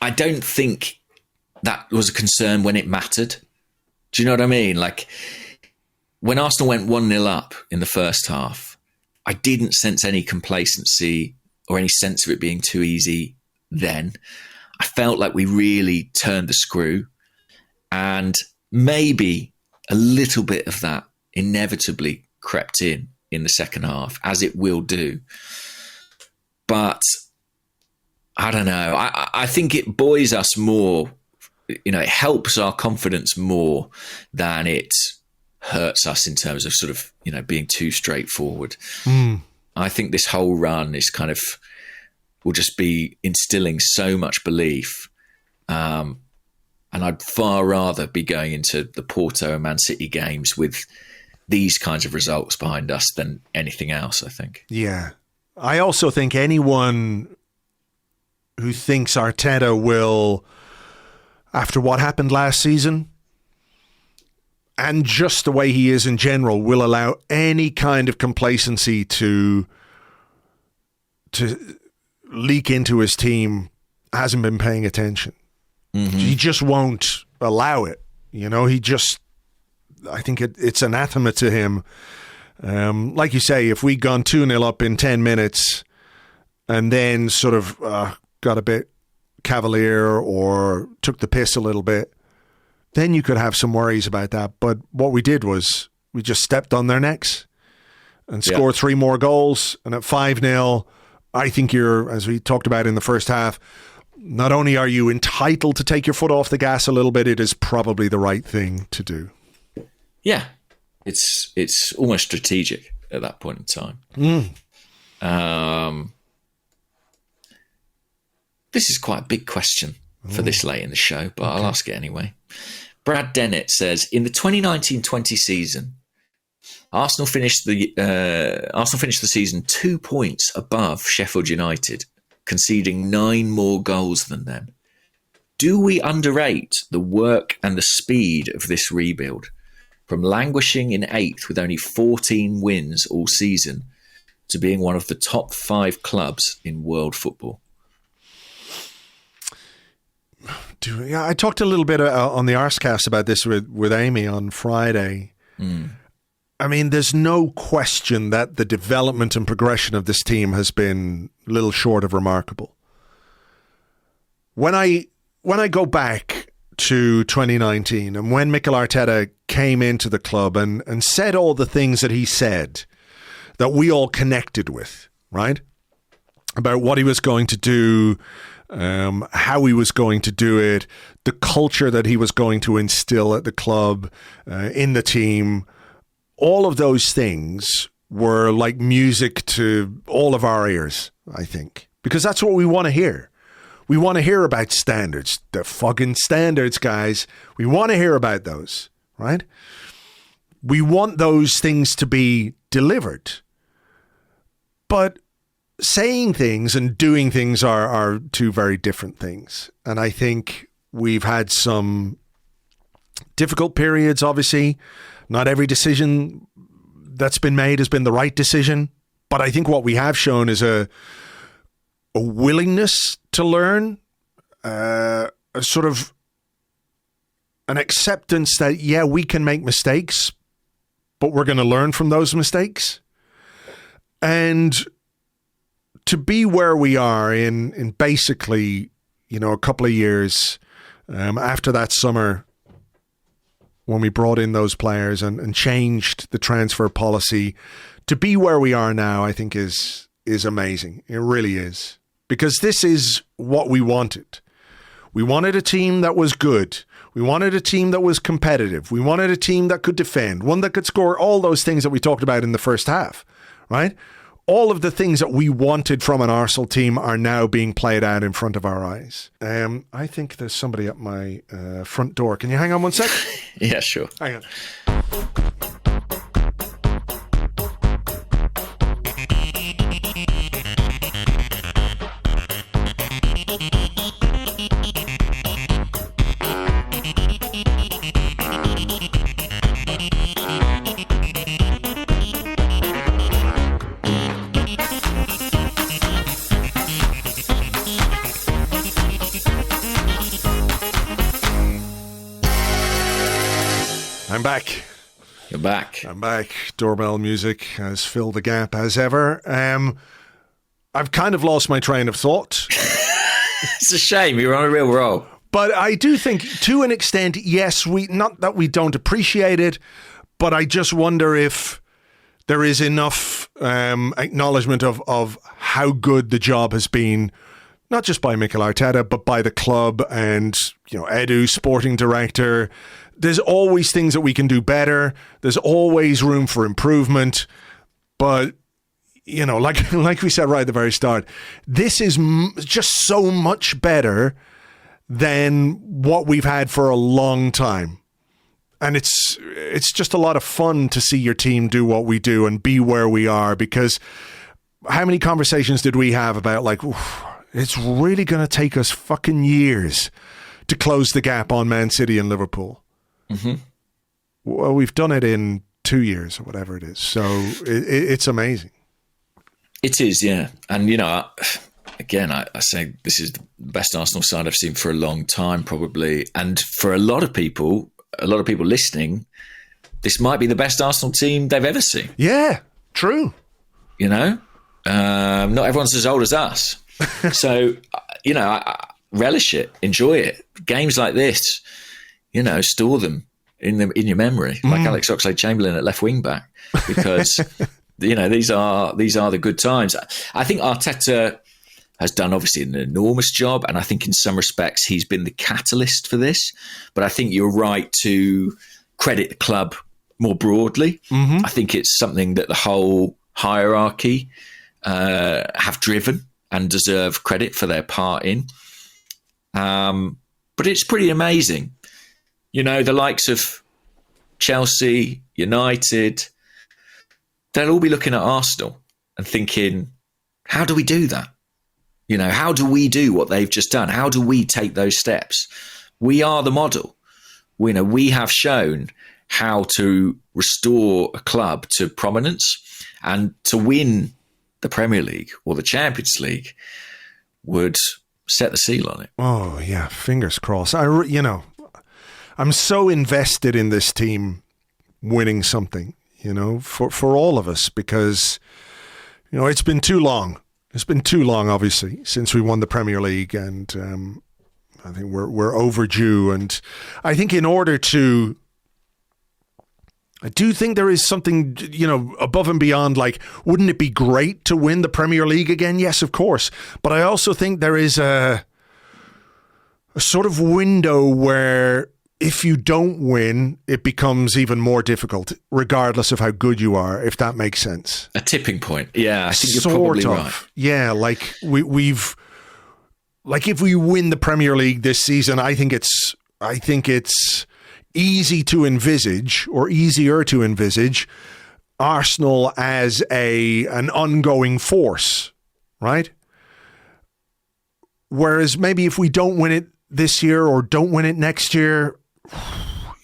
I don't think that was a concern when it mattered. Do you know what I mean? Like, when Arsenal went 1-0 up in the first half, I didn't sense any complacency or any sense of it being too easy then. I felt like we really turned the screw, and maybe a little bit of that inevitably crept in the second half, as it will do. But I don't know. I think it buoys us more. You know, it helps our confidence more than it hurts us in terms of sort of, you know, being too straightforward. I think this whole run is kind of, will just be instilling so much belief. And I'd far rather be going into the Porto and Man City games with these kinds of results behind us than anything else, I think. Yeah. I also think anyone who thinks Arteta will, after what happened last season, and just the way he is in general, will allow any kind of complacency to leak into his team, hasn't been paying attention. Mm-hmm. He just won't allow it. You know, I think it's anathema to him. Like you say, if we'd gone 2-0 up in 10 minutes and then sort of got a bit cavalier or took the piss a little bit, then you could have some worries about that. But what we did was we just stepped on their necks and scored 3 more goals. And at 5-0, I think you're, as we talked about in the first half, not only are you entitled to take your foot off the gas a little bit, it is probably the right thing to do. Yeah. It's almost strategic at that point in time. This is quite a big question for this late in the show, but I'll ask it anyway. Brad Dennett says, in the 2019-20 season, Arsenal finished the season 2 points above Sheffield United, conceding 9 more goals than them. Do we underrate the work and the speed of this rebuild? From languishing in 8th with only 14 wins all season to being one of the top 5 clubs in world football. Yeah, I talked a little bit on the Arsecast about this with Amy on Friday. I mean, there's no question that the development and progression of this team has been little short of remarkable. When I go back to 2019 and when Mikel Arteta came into the club and said all the things that he said that we all connected with, right? About what he was going to do, how he was going to do it, the culture that he was going to instill at the club, in the team. All of those things were like music to all of our ears, I think, because that's what we want to hear. We want to hear about standards. They're fucking standards, guys. We want to hear about those, right? We want those things to be delivered. But saying things and doing things are 2 very different things. And I think we've had some difficult periods, obviously. Not every decision that's been made has been the right decision. But I think what we have shown is a willingness to learn, a sort of an acceptance that, yeah, we can make mistakes, but we're going to learn from those mistakes. And to be where we are in basically, a couple of years after that summer when we brought in those players and changed the transfer policy, to be where we are now, I think is amazing. It really is. Because this is what we wanted. We wanted a team that was good. We wanted a team that was competitive. We wanted a team that could defend, one that could score, all those things that we talked about in the first half, right? All of the things that we wanted from an Arsenal team are now being played out in front of our eyes. I think there's somebody at my front door. Can you hang on one sec? Yeah, sure. Hang on. I'm back. You're back. I'm back. Doorbell music has filled the gap as ever. I've kind of lost my train of thought. It's a shame. You're on a real roll. But I do think, to an extent, yes, not that we don't appreciate it, but I just wonder if there is enough acknowledgement of how good the job has been, not just by Mikel Arteta, but by the club and, Edu, sporting director. There's always things that we can do better. There's always room for improvement. But, like we said right at the very start, this is just so much better than what we've had for a long time. And it's just a lot of fun to see your team do what we do and be where we are, because how many conversations did we have about it's really going to take us fucking years to close the gap on Man City and Liverpool. Mm-hmm. Well, we've done it in 2 years or whatever it is. So it's amazing. It is, yeah. And, again, I say this is the best Arsenal side I've seen for a long time, probably. And for a lot of people listening, this might be the best Arsenal team they've ever seen. Yeah, true. Not everyone's as old as us. So, I relish it, enjoy it. Games like this, store them in your memory, like Alex Oxlade-Chamberlain at left wing back, because these are the good times. I think Arteta has done obviously an enormous job, and I think in some respects he's been the catalyst for this. But I think you're right to credit the club more broadly. Mm-hmm. I think it's something that the whole hierarchy have driven and deserve credit for their part in. But it's pretty amazing. The likes of Chelsea, United, they'll all be looking at Arsenal and thinking, how do we do that? How do we do what they've just done? How do we take those steps? We are the model. We have shown how to restore a club to prominence, and to win the Premier League or the Champions League would set the seal on it. Oh, yeah. Fingers crossed. I'm so invested in this team winning something, for all of us, because, it's been too long. It's been too long, obviously, since we won the Premier League, and I think we're overdue. And I think I do think there is something, above and beyond, wouldn't it be great to win the Premier League again? Yes, of course. But I also think there is a sort of window where if you don't win, it becomes even more difficult, regardless of how good you are, if that makes sense. A tipping point. Yeah, I think you're probably right. Yeah, we've if we win the Premier League this season, I think it's easy to envisage, or easier to envisage, Arsenal as an ongoing force, right? Whereas maybe if we don't win it this year or don't win it next year,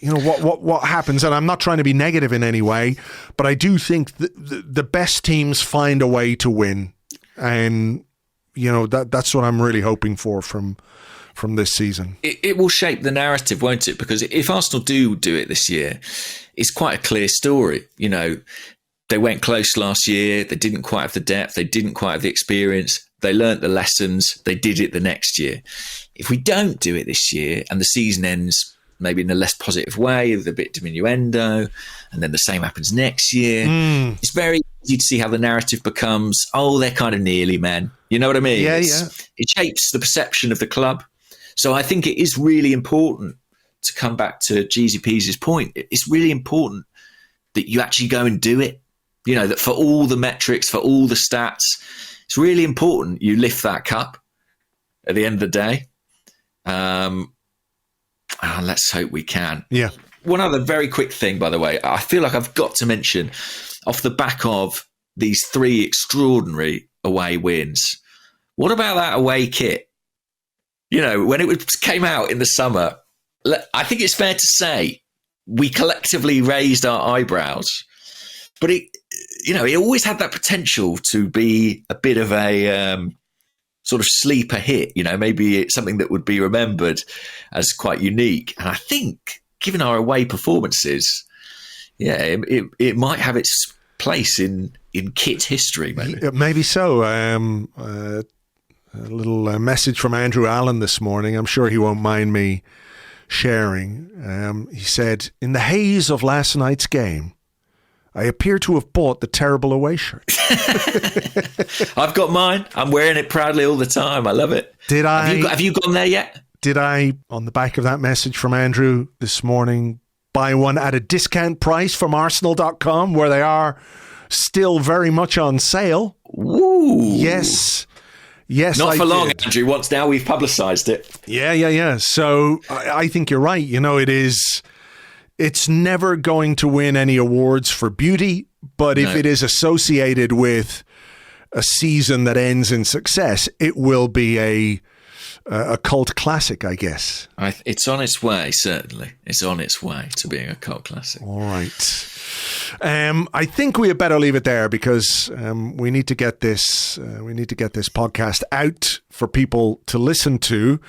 what happens? And I'm not trying to be negative in any way, but I do think the best teams find a way to win, and that's what I'm really hoping for from from this season. It will shape the narrative, won't it? Because if Arsenal do it this year, it's quite a clear story. You know, they went close last year. They didn't quite have the depth. They didn't quite have the experience. They learnt the lessons. They did it the next year. If we don't do it this year and the season ends maybe in a less positive way with a bit diminuendo, and then the same happens next year, it's very easy to see how the narrative becomes, oh, they're kind of nearly men. You know what I mean? Yeah. It shapes the perception of the club. So I think it is really important to come back to Jeezy Peasy's point. It's really important that you actually go and do it. You know, that for all the metrics, for all the stats, it's really important you lift that cup at the end of the day. Let's hope we can. Yeah. One other very quick thing, by the way, I feel like I've got to mention off the back of these 3 extraordinary away wins. What about that away kit? You know, when it came out in the summer, I think it's fair to say we collectively raised our eyebrows. But it always had that potential to be a bit of a sort of sleeper hit. You know, maybe it's something that would be remembered as quite unique. And I think, given our away performances, it might have its place in kit history. Maybe so. A little message from Andrew Allen this morning. I'm sure he won't mind me sharing. He said, "In the haze of last night's game, I appear to have bought the terrible away shirt." I've got mine. I'm wearing it proudly all the time. I love it. Have you gone there yet? Did I, on the back of that message from Andrew this morning, buy one at a discount price from Arsenal.com, where they are still very much on sale? Woo. Yes. Not for long, Andrew. Once now we've publicised it. Yeah. So I think you're right. You know, it's never going to win any awards for beauty, but if it is associated with a season that ends in success, it will be a cult classic, I guess. It's on its way, certainly. It's on its way to being a cult classic. All right. I think we had better leave it there because we need to get this podcast out for people to listen to.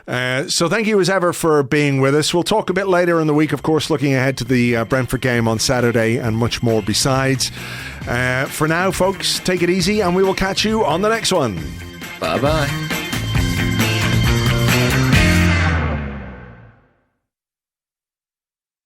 So thank you as ever for being with us. We'll talk a bit later in the week, of course, looking ahead to the Brentford game on Saturday and much more besides. For now, folks, take it easy and we will catch you on the next one. Bye-bye.